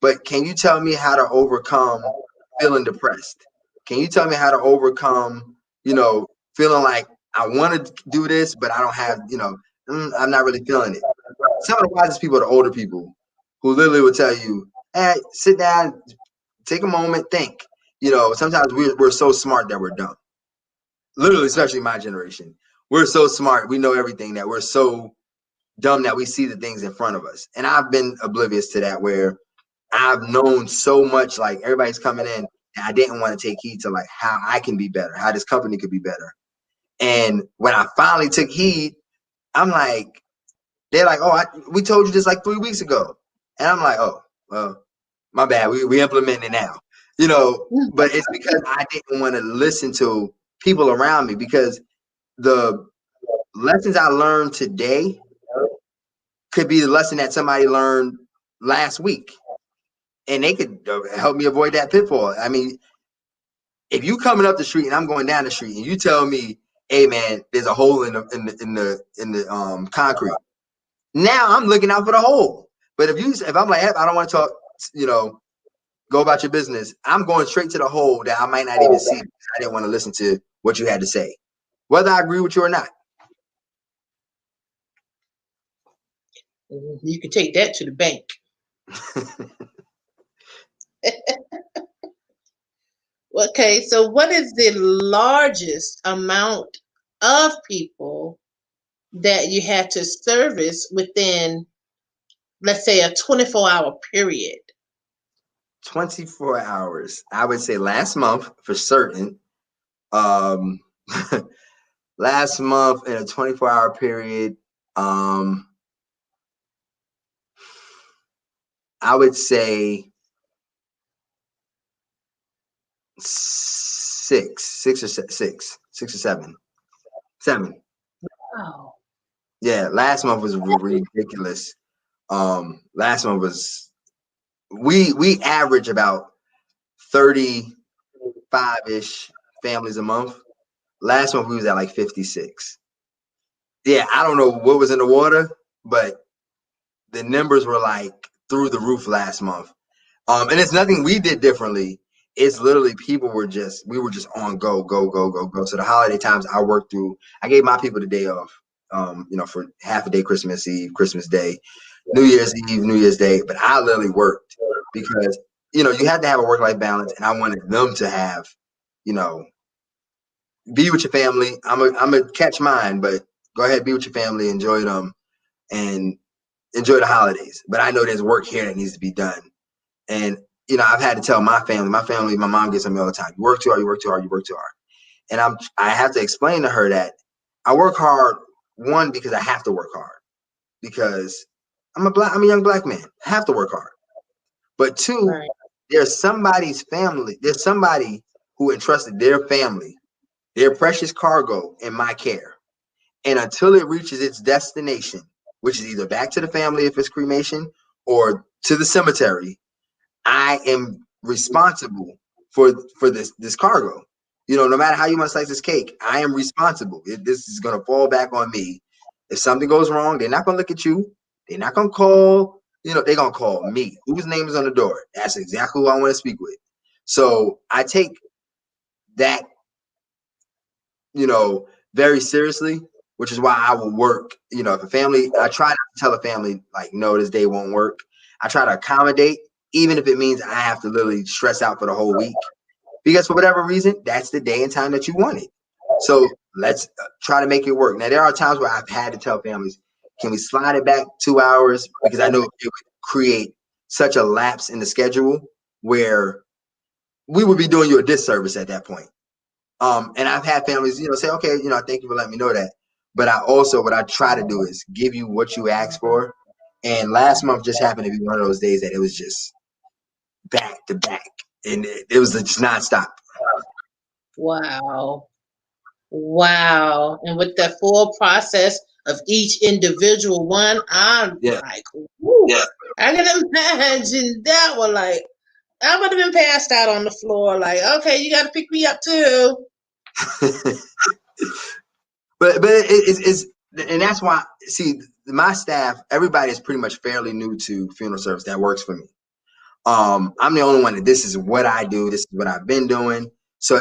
But can you tell me how to overcome feeling depressed? Can you tell me how to overcome, you know, feeling like I want to do this, but I don't have, you know, I'm not really feeling it. Some of the wisest people are the older people who literally will tell you, hey, sit down, take a moment, think. You know, sometimes we're so smart that we're dumb. Literally, especially my generation. We're so smart. We know everything that we're so dumb that we see the things in front of us. And I've been oblivious to that where I've known so much, like everybody's coming in, and I didn't want to take heed to like how I can be better, how this company could be better. And when I finally took heed, I'm like, they're like, oh, we told you this like 3 weeks ago. And I'm like, oh, well, my bad. We implementing it now. You know, but it's because I didn't want to listen to people around me because the lessons I learned today could be the lesson that somebody learned last week. And they could help me avoid that pitfall. I mean, if you coming up the street and I'm going down the street and you tell me, hey man, there's a hole in the concrete. Now I'm looking out for the hole. But if I'm like, hey, I don't want to talk, you know, go about your business. I'm going straight to the hole that I might not even see because I didn't want to listen to what you had to say, whether I agree with you or not. You can take that to the bank. Okay, so what is the largest amount of people that you had to service within, let's say, a 24-hour period? 24 hours. I would say last month for certain. Um, last month in a 24-hour period, I would say six or seven. Wow. Yeah, last month was ridiculous. Last month was we average about 35-ish families a month. Last month we was at like 56. Yeah, I don't know what was in the water, but the numbers were like through the roof last month. And it's nothing we did differently. It's literally we were just on go, go, go, go, go. So the holiday times I gave my people the day off, you know, for half a day, Christmas Eve, Christmas Day, New Year's Eve, New Year's Day. But I literally worked because, you know, you have to have a work-life balance. And I wanted them to have, you know, be with your family. I'm a catch mine, but go ahead, be with your family, enjoy them and enjoy the holidays. But I know there's work here that needs to be done. And, you know, I've had to tell my family, my mom gets on me all the time. You work too hard, you work too hard, you work too hard. And I have to explain to her that I work hard, one, because I have to work hard. Because I'm a young black man. I have to work hard. But two, Right. there's somebody who entrusted their family, their precious cargo in my care. And until it reaches its destination, which is either back to the family if it's cremation or to the cemetery, I am responsible for this cargo. You know, no matter how you want to slice this cake, I am responsible. This is going to fall back on me. If something goes wrong, they're not going to look at you. They're not going to call. You know, they're going to call me. Whose name is on the door? That's exactly who I want to speak with. So I take that, you know, very seriously, which is why I will work. You know, if a family, I try not to tell a family like, no, this day won't work. I try to accommodate, even if it means I have to literally stress out for the whole week, because for whatever reason, that's the day and time that you want it. So let's try to make it work. Now, there are times where I've had to tell families, can we slide it back 2 hours? Because I know it would create such a lapse in the schedule where we would be doing you a disservice at that point. And I've had families, you know, say, okay, you know, thank you for letting me know that. But what I try to do is give you what you asked for. And last month just happened to be one of those days that it was just back to back. And it was just nonstop. Wow. Wow. And with the full process of each individual one, I'm Yeah. like, woo, yeah. I can imagine that one. Like, I would have been passed out on the floor. Like, okay, you got to pick me up too. But it's and that's why, see, my staff, everybody is pretty much fairly new to funeral service that works for me. I'm the only one that this is what I do. This is what I've been doing. So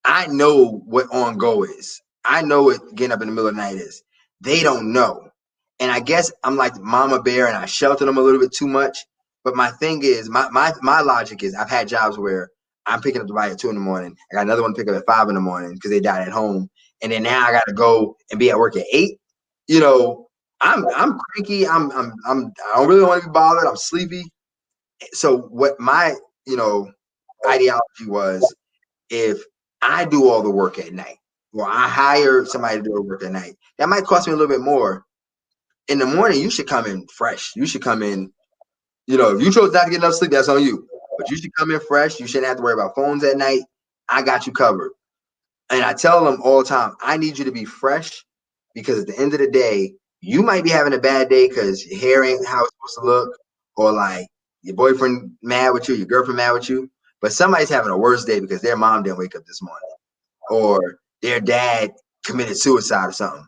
I know what on go is. I know what getting up in the middle of the night is. They don't know. And I guess I'm like mama bear and I shelter them a little bit too much. But my thing is, my logic is, I've had jobs where I'm picking up the body at 2 a.m. I got another one to pick up at 5 a.m. because they died at home. And then now I got to go and be at work at 8. You know, I'm cranky. I don't really want to be bothered. I'm sleepy. So what my, ideology was, if I do all the work at night, or I hire somebody to do the work at night, that might cost me a little bit more. In the morning, you should come in fresh. You should come in, if you chose not to get enough sleep, that's on you. But you should come in fresh. You shouldn't have to worry about phones at night. I got you covered. And I tell them all the time, I need you to be fresh, because at the end of the day, you might be having a bad day because your hair ain't how it's supposed to look, or like your boyfriend mad with you, your girlfriend mad with you. But somebody's having a worse day because their mom didn't wake up this morning, or their dad committed suicide or something.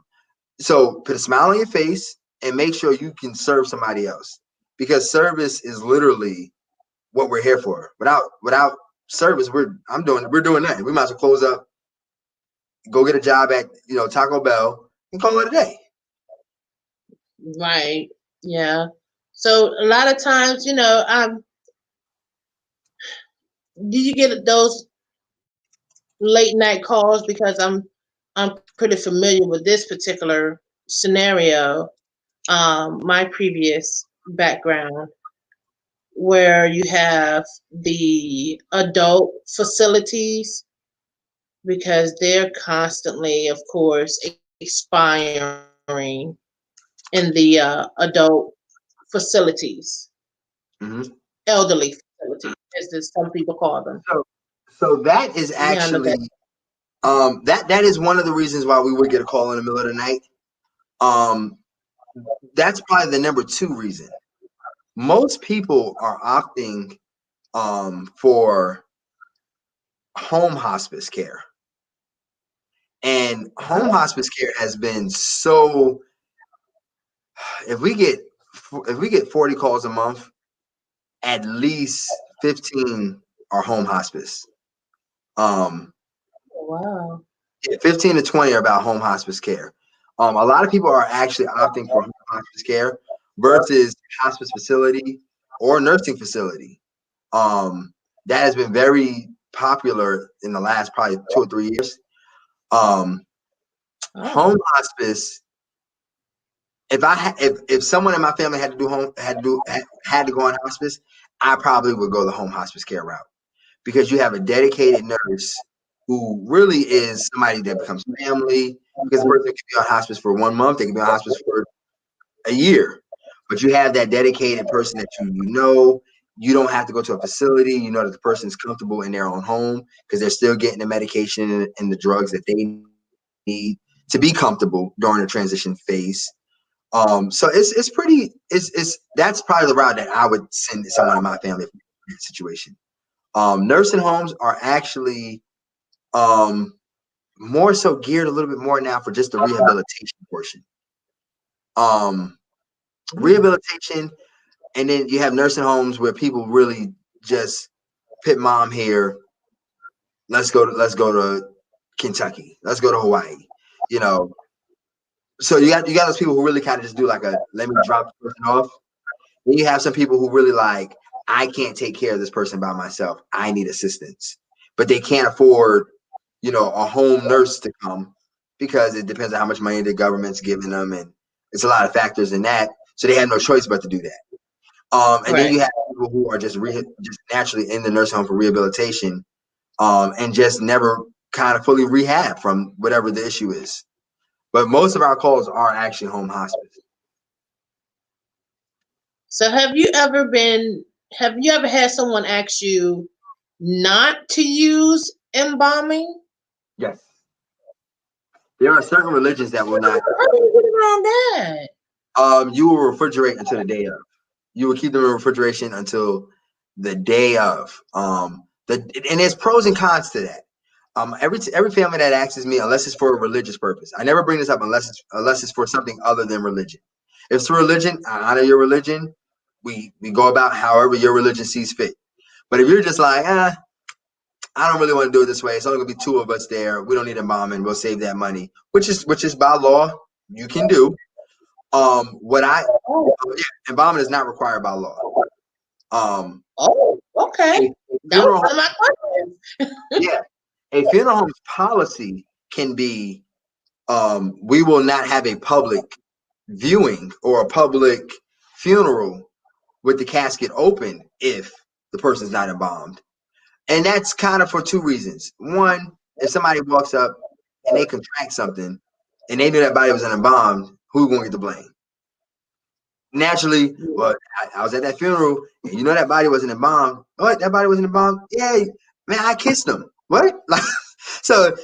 So put a smile on your face and make sure you can serve somebody else, because service is literally what we're here for. Without service, we're doing nothing. We might as well close up, go get a job at Taco Bell, and call it a day. Right. Yeah. So a lot of times, do you get those late night calls? Because I'm pretty familiar with this particular scenario. My previous background, where you have the adult facilities, because they're constantly, of course, expiring in the adult facilities, Mm-hmm. elderly facilities, as some people call them. So that is Yeah, I know actually that. that is one of the reasons why we would get a call in the middle of the night. That's probably the number 2 reason. Most people are opting for home hospice care. And home hospice care has been so, if we get 40 calls a month, at least 15 are home hospice. Um, Wow. 15 to 20 are about home hospice care. A lot of people are actually opting for home hospice care versus hospice facility or nursing facility. That has been very popular in the last probably 2 or 3 years. Home hospice. If someone in my family had to go on hospice, I probably would go the home hospice care route, because you have a dedicated nurse who really is somebody that becomes family. Because the person can be on hospice for 1 month, they can be on hospice for a year, but you have that dedicated person that you don't have to go to a facility. You know that the person is comfortable in their own home, because they're still getting the medication and the drugs that they need to be comfortable during the transition phase. So that's probably the route that I would send someone in my family in that situation. Nursing homes are actually more so geared a little bit more now for just the rehabilitation portion. Rehabilitation, and then you have nursing homes where people really just pit mom here. Let's go to Kentucky. Let's go to Hawaii. So you got those people who really kind of just do like a, let me drop the person off. Then you have some people who really like, I can't take care of this person by myself. I need assistance, but they can't afford a home nurse to come, because it depends on how much money the government's giving them, and it's a lot of factors in that. So they have no choice but to do that. And then you have people who are just naturally in the nursing home for rehabilitation, and just never kind of fully rehab from whatever the issue is. But most of our calls are actually home hospice. So have you ever had someone ask you not to use embalming? Yes. There are certain religions that will not. How do you get around that? You will refrigerate until the day of. You will keep them in refrigeration until the day of. And there's pros and cons to that. Every family that asks me, unless it's for a religious purpose, I never bring this up unless it's for something other than religion. If it's for religion, I honor your religion. We go about however your religion sees fit. But if you're just like, I don't really want to do it this way. It's only gonna be two of us there. We don't need a mom, and we'll save that money, which is by law you can do. What I Oh, yeah, embalming is not required by law. oh, okay. A That was funeral one of home, my questions. yeah, a funeral home's policy can be we will not have a public viewing or a public funeral with the casket open if the person's not embalmed. And that's kind of for two reasons. One, if somebody walks up and they contract something and they knew that body was embalmed, who's going to get the blame? Naturally, well, I was at that funeral and you know that body wasn't embalmed. What? That body wasn't embalmed? Yeah, man, I kissed him. What? Like, so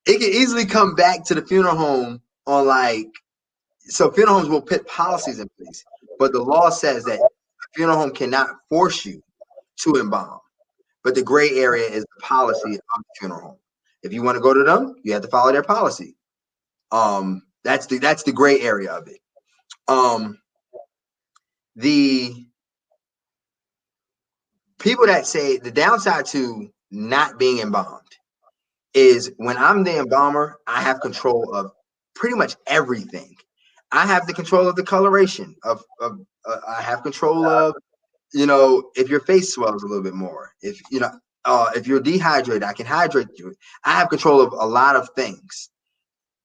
it can easily come back to the funeral home on like, so funeral homes will put policies in place, but the law says that a funeral home cannot force you to embalm. But the gray area is the policy of the funeral home. If you want to go to them, you have to follow their policy. That's the gray area of it. The people that say the downside to not being embalmed is when I'm the embalmer, I have control of pretty much everything. I have the control of the coloration of I have control of, if your face swells a little bit more, if you're dehydrated, I can hydrate you. I have control of a lot of things.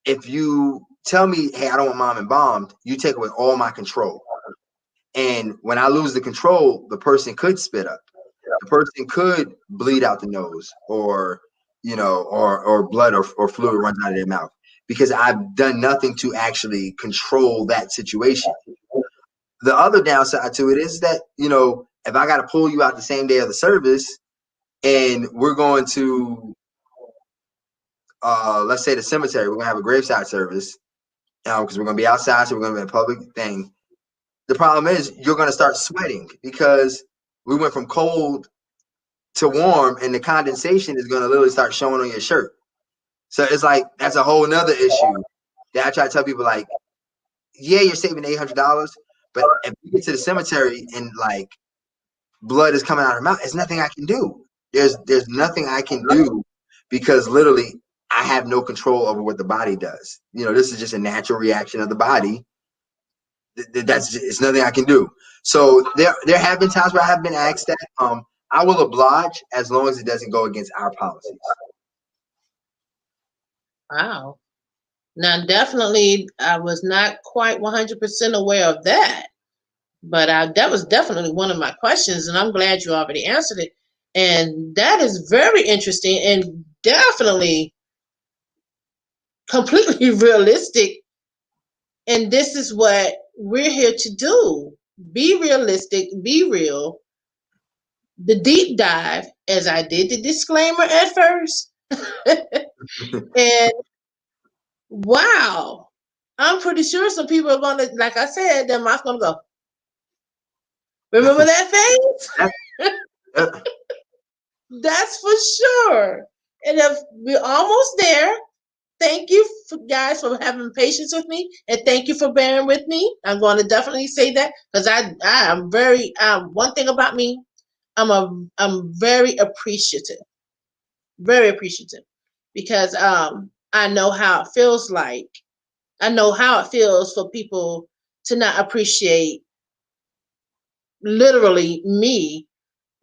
If you tell me, hey, I don't want mom embalmed, you take away all my control. And when I lose the control, the person could spit up. The person could bleed out the nose, or or blood or fluid runs out of their mouth, because I've done nothing to actually control that situation. The other downside to it is that, if I got to pull you out the same day of the service and we're going to, let's say the cemetery, we're going to have a graveside service, because we're going to be outside, so we're going to be a public thing. The problem is you're going to start sweating because we went from cold to warm, and the condensation is going to literally start showing on your shirt. So it's like, that's a whole nother issue that I try to tell people, like, yeah, you're saving $800, but if you get to the cemetery and like blood is coming out of her mouth, there's nothing I can do. There's nothing I can do, because literally I have no control over what the body does. This is just a natural reaction of the body. It's nothing I can do. So there have been times where I have been asked that. I will oblige as long as it doesn't go against our policies. Wow. Now, definitely, I was not quite 100% aware of that, but that was definitely one of my questions, and I'm glad you already answered it. And that is very interesting and definitely completely realistic. And this is what we're here to do. Be realistic, be real. The deep dive, as I did the disclaimer at first. And wow, I'm pretty sure some people are going to, like I said, their mouth's going to go, remember that face? That's for sure. And if we're almost there, thank you guys for having patience with me, and thank you for bearing with me. I'm going to definitely say that, because I am very one thing about me, I'm very appreciative, because I know how it feels like. I know how it feels for people to not appreciate literally me.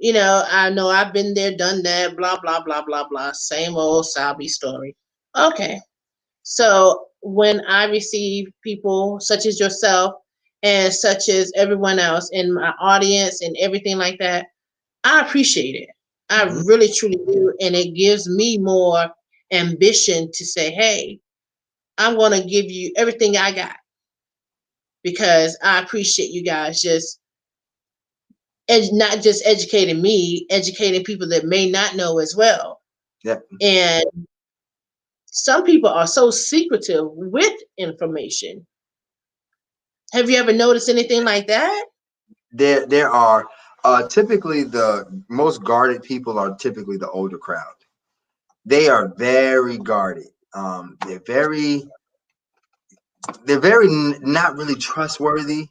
I know I've been there, done that, blah, blah, blah, blah, blah. Same old Salby story. Okay. So when I receive people such as yourself and such as everyone else in my audience and everything like that, I appreciate it. I really, truly do. And it gives me more ambition to say, hey, I'm going to give you everything I got, because I appreciate you guys just not just educating me, educating people that may not know as well. Yeah. And some people are so secretive with information. Have you ever noticed anything like that? There are typically the most guarded people are typically the older crowd. They are very guarded. They're very not really trustworthy.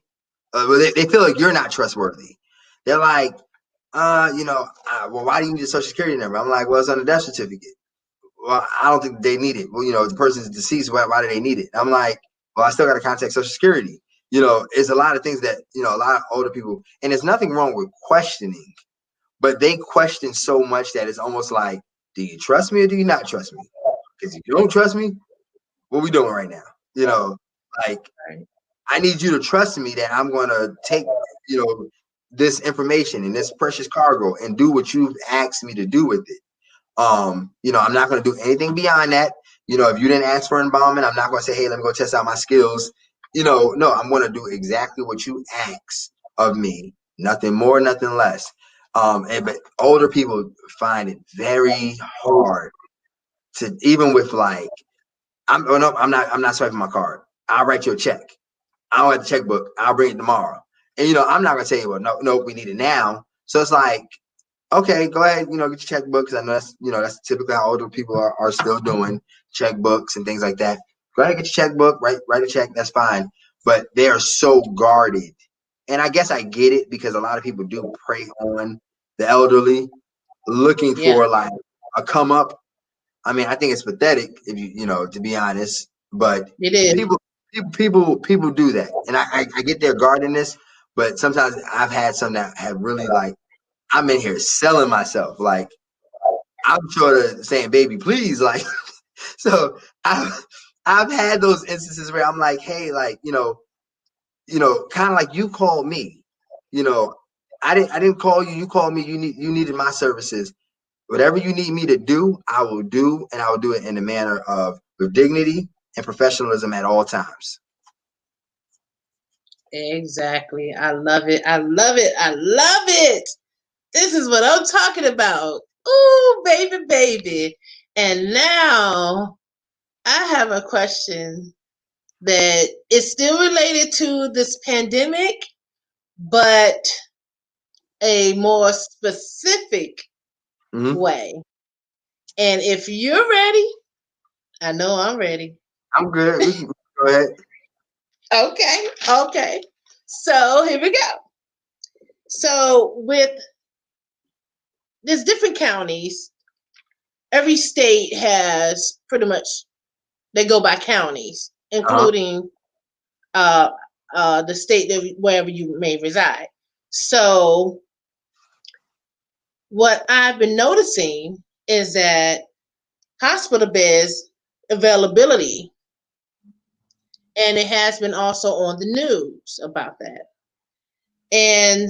They feel like you're not trustworthy. They're like, well, why do you need a social security number? I'm like, well, it's on the death certificate. Well, I don't think they need it. Well, the person's deceased. Why do they need it? I'm like, well, I still got to contact Social Security. It's a lot of things that, a lot of older people, and there's nothing wrong with questioning, but they question so much that it's almost like, do you trust me or do you not trust me? Because if you don't trust me, what we doing right now? Like, I need you to trust me that I'm going to take, this information and this precious cargo and do what you've asked me to do with it. I'm not going to do anything beyond that. If you didn't ask for embalming, I'm not going to say, hey, let me go test out my skills. No, I'm going to do exactly what you ask of me. Nothing more, nothing less. But older people find it very hard to, even with like, I'm not swiping my card. I'll write you a check. I don't have the checkbook. I'll bring it tomorrow. And I'm not going to tell you, well, no, we need it now. So it's like, okay, go ahead, get your checkbook, because I know that's typically how older people are still doing, checkbooks and things like that. Go ahead, get your checkbook, write a check, that's fine. But they are so guarded. And I guess I get it, because a lot of people do prey on the elderly, looking Yeah, for like a come up. I mean, I think it's pathetic, if to be honest. But it is. people do that, and I get their guardedness. But sometimes I've had some that have really like, I'm in here selling myself. Like, I'm sort of saying, baby, please. Like, so I've had those instances where I'm like, hey, like, kind of like you called me. You know, I didn't call you, you called me, you needed my services. Whatever you need me to do, I will do, and I will do it in a manner of with dignity and professionalism at all times. Exactly. I love it. I love it. I love it. This is what I'm talking about. Ooh, baby, baby. And now I have a question that is still related to this pandemic, but a more specific Hmm. way. And if you're ready, I know I'm ready. I'm good. We can go ahead. Okay, okay. So here we go. So with there's different counties. Every state has pretty much they go by counties, Uh-huh. including uh, the state that wherever you may reside. So what I've been noticing is that hospital beds availability, and it has been also on the news about that, and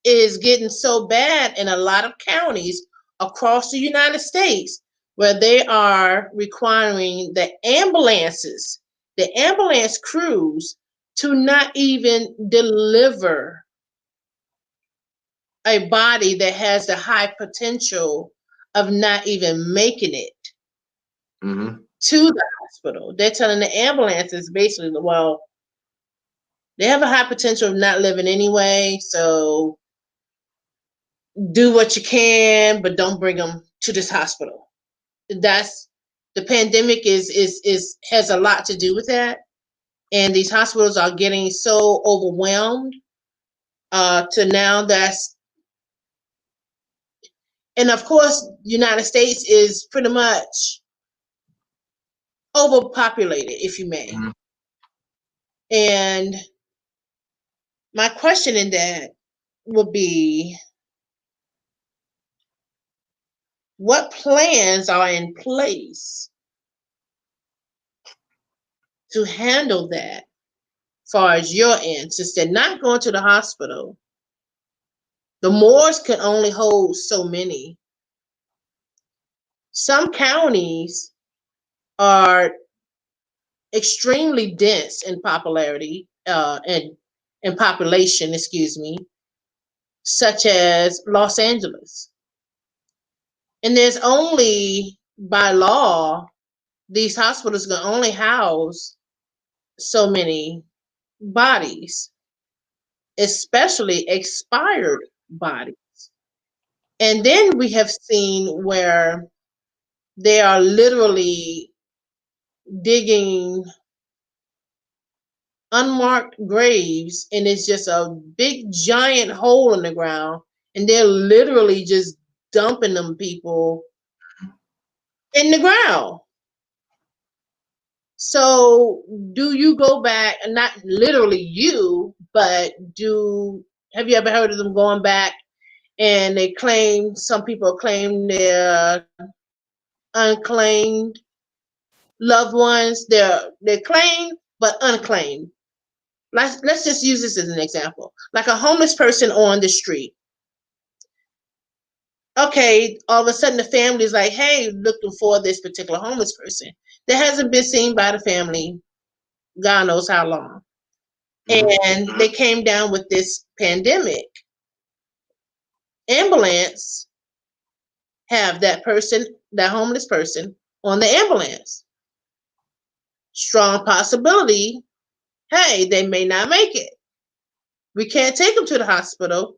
it is getting so bad in a lot of counties across the United States where they are requiring the ambulance crews, to not even deliver a body that has the high potential of not even making it Hmm. to the hospital. They're telling the ambulances basically, well, they have a high potential of not living anyway, so do what you can, but don't bring them to this hospital. That's the pandemic is has a lot to do with that, and these hospitals are getting so overwhelmed to now that's and of course United States is pretty much overpopulated, if you may. Hmm. And my question in that would be, what plans are in place to handle that, far as your end, since they're not going to the hospital? The morgues can only hold so many. Some counties are extremely dense in popularity and in population, excuse me, such as Los Angeles. And there's only by law, these hospitals can only house so many bodies, especially expired bodies. And then we have seen where they are literally digging unmarked graves, and it's just a big giant hole in the ground, and they're literally just dumping them people in the ground. So do you go back, and not literally you, but have you ever heard of them going back and some people claim their unclaimed loved ones, they're claimed but unclaimed. Let's just use this as an example. Like a homeless person on the street. Okay, all of a sudden the family is like, hey, looking for this particular homeless person that hasn't been seen by the family God knows how long. And they came down with this pandemic. Ambulance have that person, that homeless person, on the ambulance. Strong possibility, hey, they may not make it. We can't take them to the hospital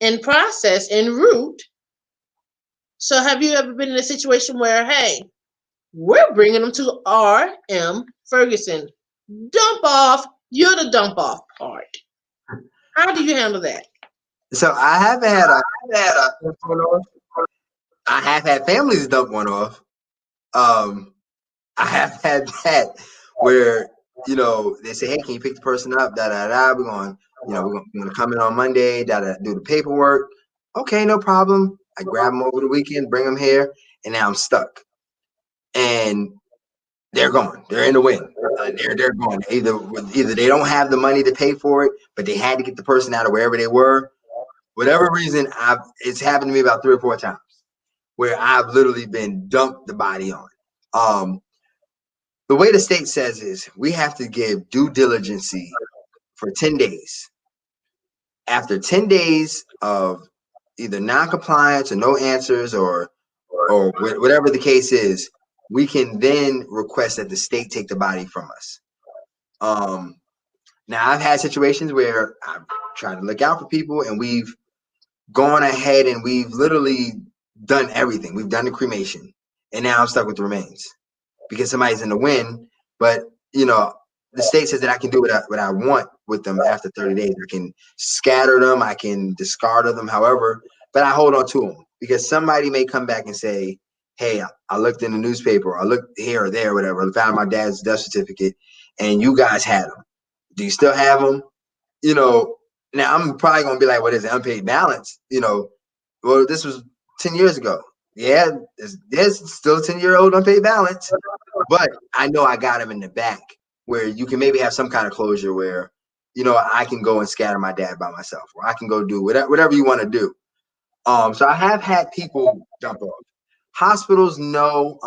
in process, en route. So have you ever been in a situation where, hey, we're bringing them to RM Ferguson. Dump off, you're the dump off part. How do you handle that? So I haven't had a I have had families dump one off. I have had that where, they say, hey, can you pick the person up? Da da da. We're gonna come in on Monday. Da da. Do the paperwork. Okay, no problem. I grab them over the weekend, bring them here, and now I'm stuck. And they're gone. They're in the wind. They're gone. Either they don't have the money to pay for it, but they had to get the person out of wherever they were. Whatever reason, it's happened to me about 3 or 4 times where I've literally been dumped the body on. The way the state says is we have to give due diligence for 10 days. After 10 days of either non-compliance or no answers or whatever the case is, we can then request that the state take the body from us. Now, I've had situations where I've tried to look out for people, and we've gone ahead and we've literally done everything. We've done the cremation, and now I'm stuck with the remains because somebody's in the wind. But the state says that I can do what I want with them after 30 days. I can scatter them, I can discard of them, however, but I hold on to them because somebody may come back and say, hey, I looked in the newspaper, or I looked here or there, or whatever, I found my dad's death certificate, and you guys had them. Do you still have them? Now I'm probably going to be like, what is it, unpaid balance? Well, this was 10 years ago. Yeah, there's still a 10-year-old unpaid balance, but I know I got him in the back where you can maybe have some kind of closure where, I can go and scatter my dad by myself, or I can go do whatever you want to do. So I have had people dump off. Hospitals know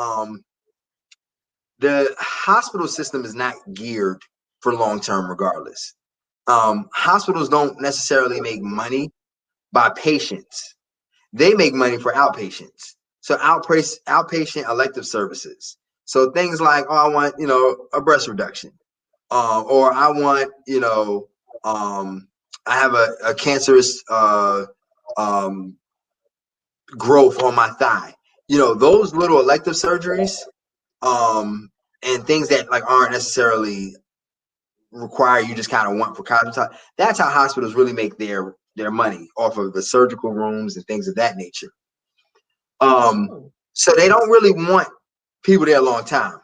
the hospital system is not geared for long-term regardless. Hospitals don't necessarily make money by patients. They make money for outpatients. So outpatient elective services. So things like, oh, I want, a breast reduction. Or I want, I have a cancerous growth on my thigh. Those little elective surgeries, and things that like aren't necessarily require you just kind of want for time. That's how hospitals really make their money off of the surgical rooms and things of that nature. So they don't really want people there long term.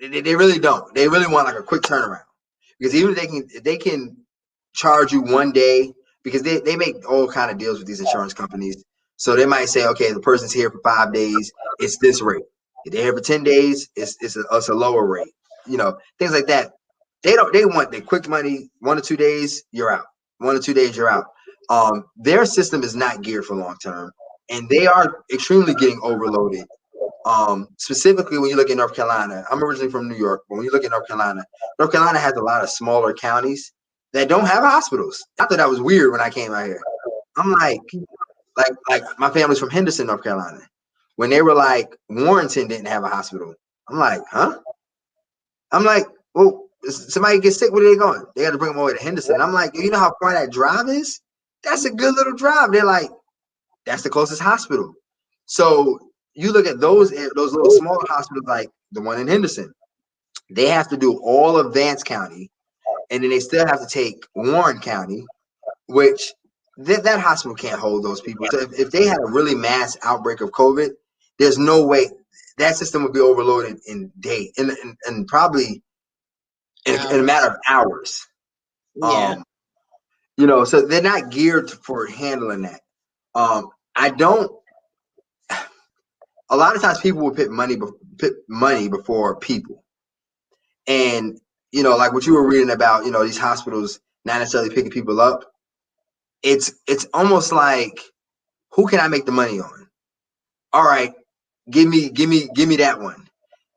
They really don't. They really want like a quick turnaround because even if they can charge you one day because they make all kind of deals with these insurance companies. So they might say, okay, the person's here for 5 days, it's this rate. If they're here for 10 days, it's a lower rate. Things like that. They want the quick money. 1 or 2 days, you're out. 1 or 2 days, you're out. Their system is not geared for long term, and they are extremely getting overloaded. Specifically when you look at North Carolina, I'm originally from New York, but when you look at North Carolina has a lot of smaller counties that don't have hospitals. I thought that was weird when I came out here. I'm like, Like my family's from Henderson, North Carolina. When they were like Warrenton didn't have a hospital, I'm like, huh? I'm like, well, somebody gets sick, where are they going? They got to bring them over to Henderson. I'm like, you know how far that drive is? That's a good little drive. They're like, that's the closest hospital. So you look at those little smaller hospitals like the one in Henderson. They have to do all of Vance County, and then they still have to take Warren County, which that hospital can't hold those people. So if they had a really mass outbreak of COVID, there's no way that system would be overloaded in probably in a matter of hours. Yeah. Um, so they're not geared for handling that. I don't. A lot of times people will put money before people, and like what you were reading about, these hospitals not necessarily picking people up. It's almost like, who can I make the money on? All right, give me that one.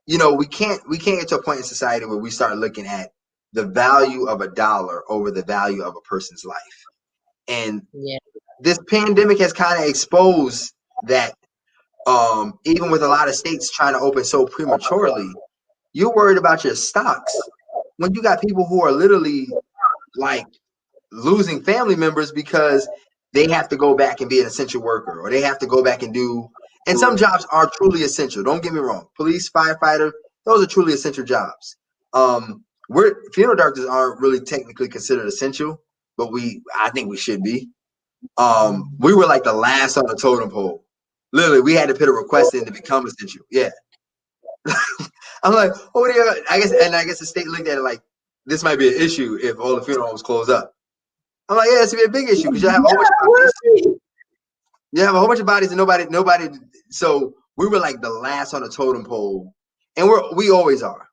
We can't get to a point in society where we start looking at the value of a dollar over the value of a person's life. And Yeah. this pandemic has kind of exposed that. Even with a lot of states trying to open so prematurely, you're worried about your stocks when you got people who are literally like losing family members because they have to go back and be an essential worker, or they have to go back and do. And some jobs are truly essential. Don't get me wrong. Police, firefighter, those are truly essential jobs. We're funeral directors aren't really technically considered essential, but I think we should be. We were like the last on the totem pole. Literally, we had to put a request in to become essential. Yeah. I'm like, oh, I guess the state looked at it like this might be an issue if all the funeral homes close up. I'm like, yeah, it's gonna be a big issue because you have a whole bunch of bodies. You have a whole bunch of bodies and nobody. So we were like the last on the totem pole, and we always are.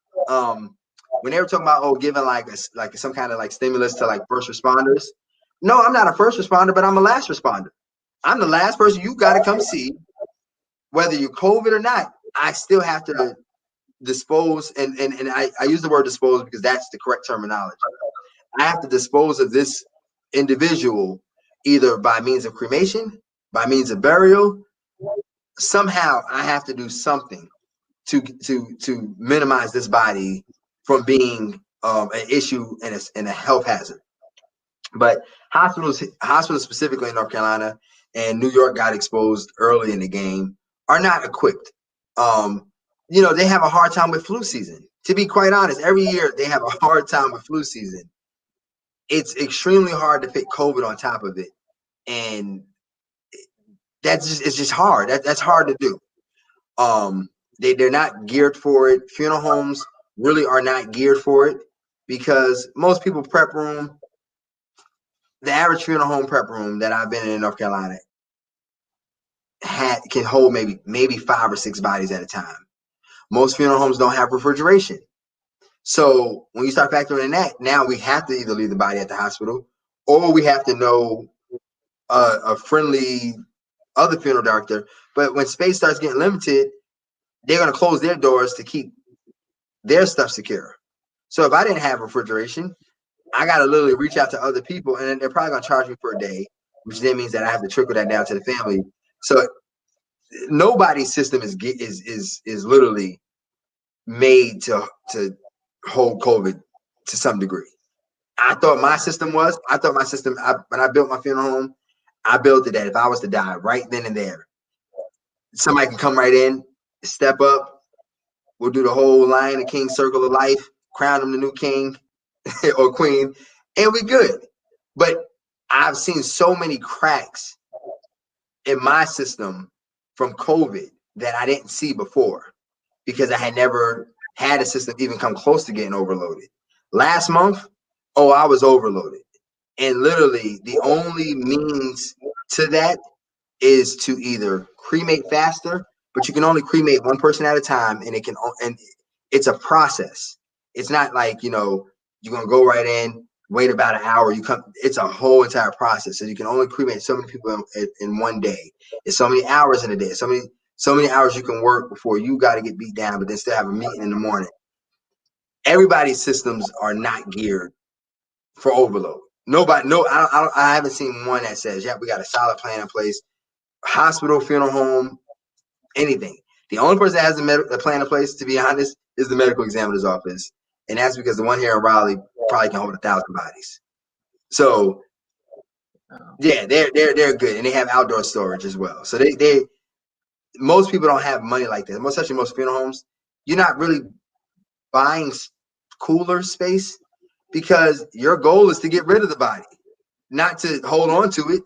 When they were talking about giving like some kind of like stimulus to like first responders, no, I'm not a first responder, but I'm a last responder. I'm the last person you got to come see, whether you're COVID or not. I still have to dispose, and I use the word dispose because that's the correct terminology. I have to dispose of this individual either by means of cremation, by means of burial. Somehow I have to do something to minimize this body from being an issue and a health hazard. But hospitals specifically in North Carolina and New York got exposed early in the game, are not equipped. They have a hard time with flu season. To be quite honest, every year they have a hard time with flu season. It's extremely hard to fit COVID on top of it, and it's just hard. That's hard to do. They're not geared for it. Funeral homes really are not geared for it because most people prep room. The average funeral home prep room that I've been in North Carolina can hold maybe 5 or 6 bodies at a time. Most funeral homes don't have refrigeration. So when you start factoring in that, now we have to either leave the body at the hospital, or we have to know a friendly other funeral director. But when space starts getting limited, they're going to close their doors to keep their stuff secure. So if I didn't have refrigeration, I got to literally reach out to other people, and they're probably going to charge me for a day, which then means that I have to trickle that down to the family. So nobody's system is literally made to hold COVID to some degree. I thought my system when I built my funeral home, I built it that if I was to die right then and there, somebody can come right in, step up, we'll do the whole Lion and King circle of life, crown them the new king or queen, and we good. But I've seen so many cracks in my system from COVID that I didn't see before because I had never had a system even come close to getting overloaded. Last month, I was overloaded. And literally the only means to that is to either cremate faster, but you can only cremate one person at a time, and it's a process. It's not like, you're gonna go right in, wait about an hour, it's a whole entire process. So you can only cremate so many people in one day. It's so many hours in a day. So many hours you can work before you got to get beat down, but then still have a meeting in the morning. Everybody's systems are not geared for overload. Nobody, no, I haven't seen one that says, "Yeah, we got a solid plan in place. hospital, funeral home, anything. The only person that has a plan in place, to be honest, is the medical examiner's office, and that's because the one here in Raleigh probably can hold 1,000 bodies. So yeah, they're good, and they have outdoor storage as well. So they most people don't have money like that. Most, especially most funeral homes, you're not really buying cooler space because your goal is to get rid of the body, not to hold on to it.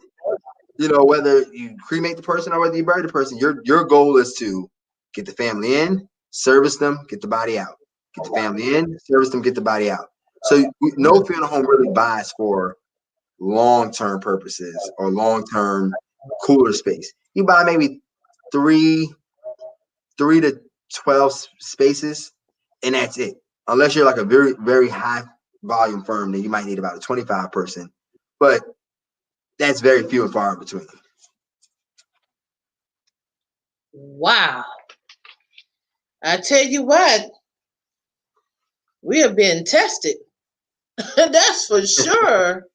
You know, whether you cremate the person or whether you bury the person, your goal is to get the family in, service them, get the body out. Get the family in, service them, get the body out. So no funeral home really buys for long-term purposes or long-term cooler space. You buy maybe three to 12 spaces, and that's it. Unless you're like a very, very high volume firm, then you might need about a 25 person. But that's very few and far in between. Wow. I tell you what, we are being tested. That's for sure.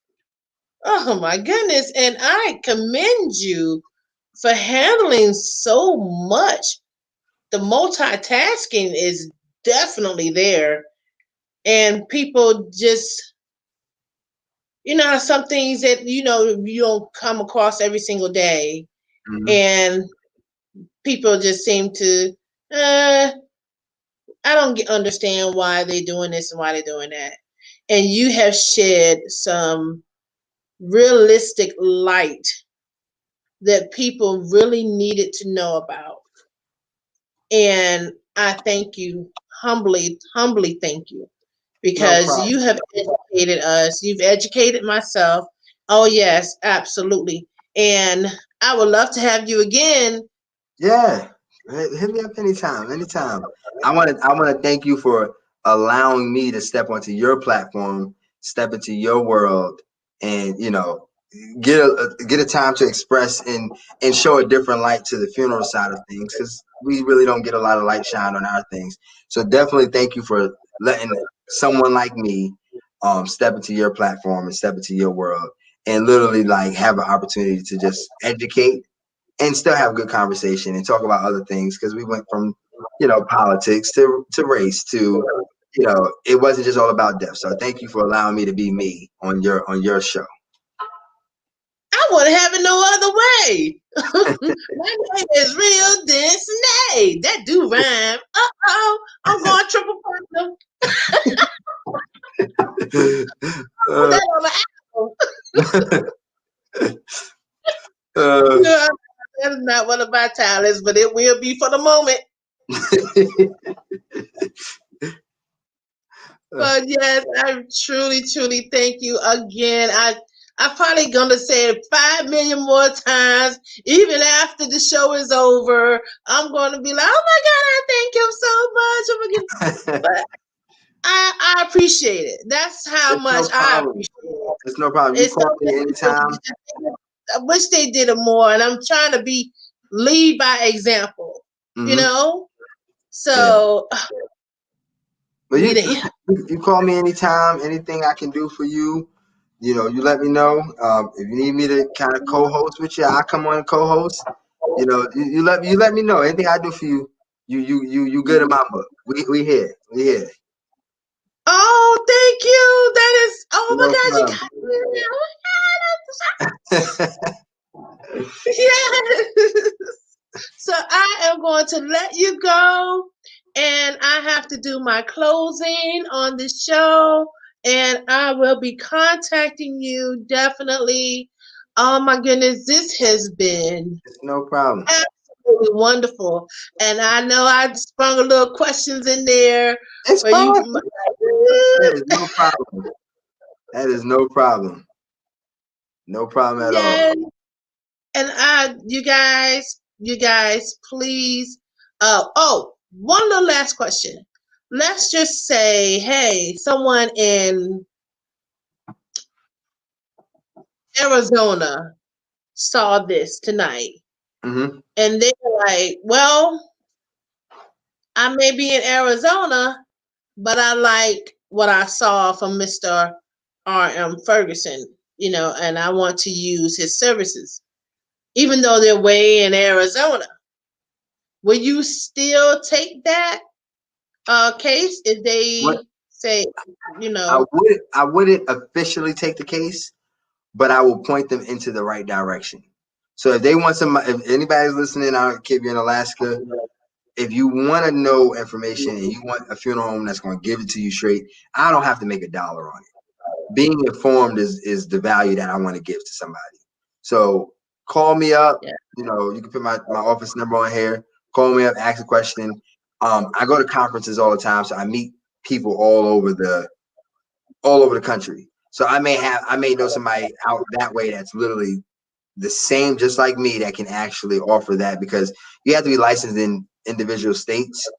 Oh my goodness. And I commend you for handling so much. The multitasking is definitely there. And people just, some things that, you don't come across every single day. Mm-hmm. And people just seem to, I don't understand why they're doing this and why they're doing that. And you have shed some realistic light that people really needed to know about. And I thank you, humbly thank you, because you have educated us. You've educated myself. Oh, yes, absolutely. And I would love to have you again. Yeah, hit me up anytime, anytime. I want to thank you for allowing me to step onto your platform, step into your world, and get a time to express and show a different light to the funeral side of things, because we really don't get a lot of light shine on our things. So definitely thank you for letting someone like me step into your platform and step into your world and literally like have an opportunity to just educate and still have good conversation and talk about other things, because we went from politics to race to it wasn't just all about death. So thank you for allowing me to be me on your show. I wouldn't have it no other way. My name is Real Dence. Nay, that do rhyme. I'm going triple personal. Put that on the album. No, that is not one of my talents, but it will be for the moment. But yes, I truly thank you again. I'm probably gonna say it 5 million more times, even after the show is over. I'm gonna be like, oh my God, I thank him so much. Oh my God. But I appreciate it. That's how much I appreciate it. It's no problem. You call me anytime. I wish they did it more, and I'm trying to lead by example. Mm-hmm. So. Yeah. But you call me anytime. Anything I can do for you, you let me know. If you need me to kind of co-host with you, I'll come on and co-host. You let me know. Anything I do for you, you good in my book. We here. Oh, thank you. That is, oh my No God, you problem. got me. Oh my God. Yes. So I am going to let you go, and I have to do my closing on the show, and I will be contacting you definitely. Oh my goodness, this has been No problem. absolutely wonderful, and I know I sprung a little questions in there It's for fine. you. That is no problem. That is no problem. No problem at all. Yes. And you guys, please. One little last question. Let's just say, hey, someone in Arizona saw this tonight, Mm-hmm. and they're like, well, I may be in Arizona, but I like what I saw from Mr. R.M. Ferguson, and I want to use his services. even though they're way in Arizona. Will you still take that case if What they say, you know? I wouldn't officially take the case, but I will point them into the right direction. So if they want some, if anybody's listening out here in Alaska, if you want to know information and you want a funeral home that's going to give it to you straight, I don't have to make $1 on it. Being informed is the value that I want to give to somebody. So call me up. Yeah. You know, you can put my office number on here. Call me up, ask a question. I go to conferences all the time, so I meet people all over the country. So I may know somebody out that way that's literally the same, just like me, that can actually offer that, because you have to be licensed in individual states.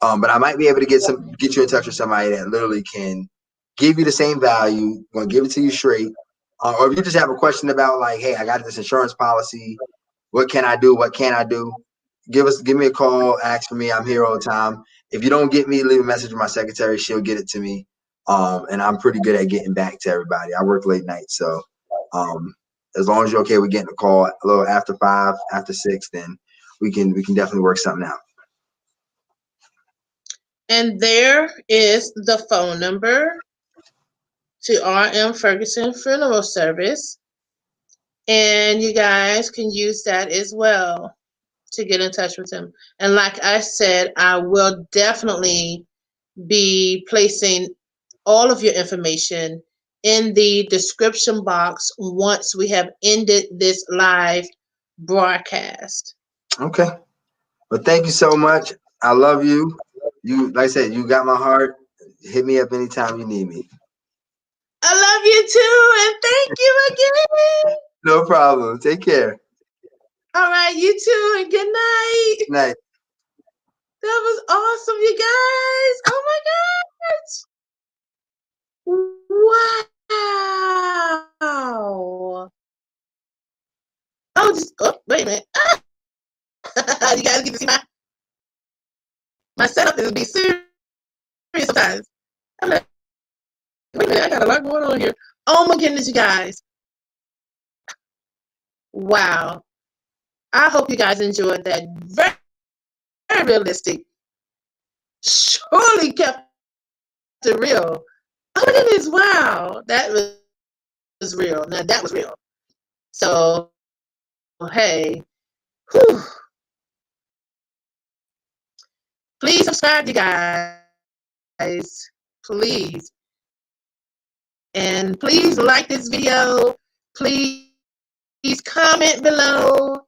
But I might be able to get you in touch with somebody that literally can give you the same value, gonna give it to you straight. Or if you just have a question about like, hey, I got this insurance policy, what can I do? What can't I do? Give me a call, ask for me. I'm here all the time. If you don't get me, leave a message with my secretary. She'll get it to me. And I'm pretty good at getting back to everybody. I work late night, so as long as you're okay with getting a call a little after 5, after 6, then we can definitely work something out. And there is the phone number to RM Ferguson Funeral Service. And you guys can use that as well to get in touch with him. And like I said, I will definitely be placing all of your information in the description box once we have ended this live broadcast. Okay. Well, thank you so much. I love you. You, like I said, you got my heart. Hit me up anytime you need me. I love you too, and thank you again. No problem. Take care. All right, you too, and good night. Good night. That was awesome, you guys. Oh my gosh. Wow. Wait a minute. You guys get to see my setup is be serious sometimes. I'm like, wait a minute, I got a lot going on here. Oh my goodness, you guys. Wow. I hope you guys enjoyed that. Very, very realistic. Surely kept it real. Oh my goodness, wow. That was real. Now that was real. So, hey. Whew. Please subscribe, you guys. Please. And please like this video. Please comment below.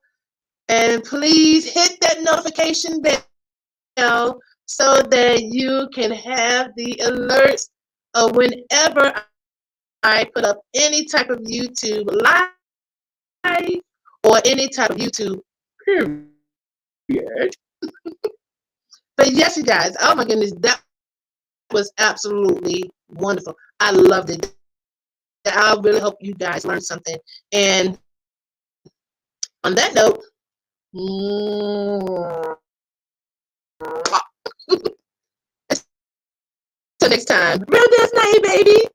And please hit that notification bell so that you can have the alerts of whenever I put up any type of YouTube live or any type of YouTube period. But yes, you guys, oh my goodness, that was absolutely wonderful. I loved it. I really hope you guys learned something. And on that note, until next time, real dance night, baby.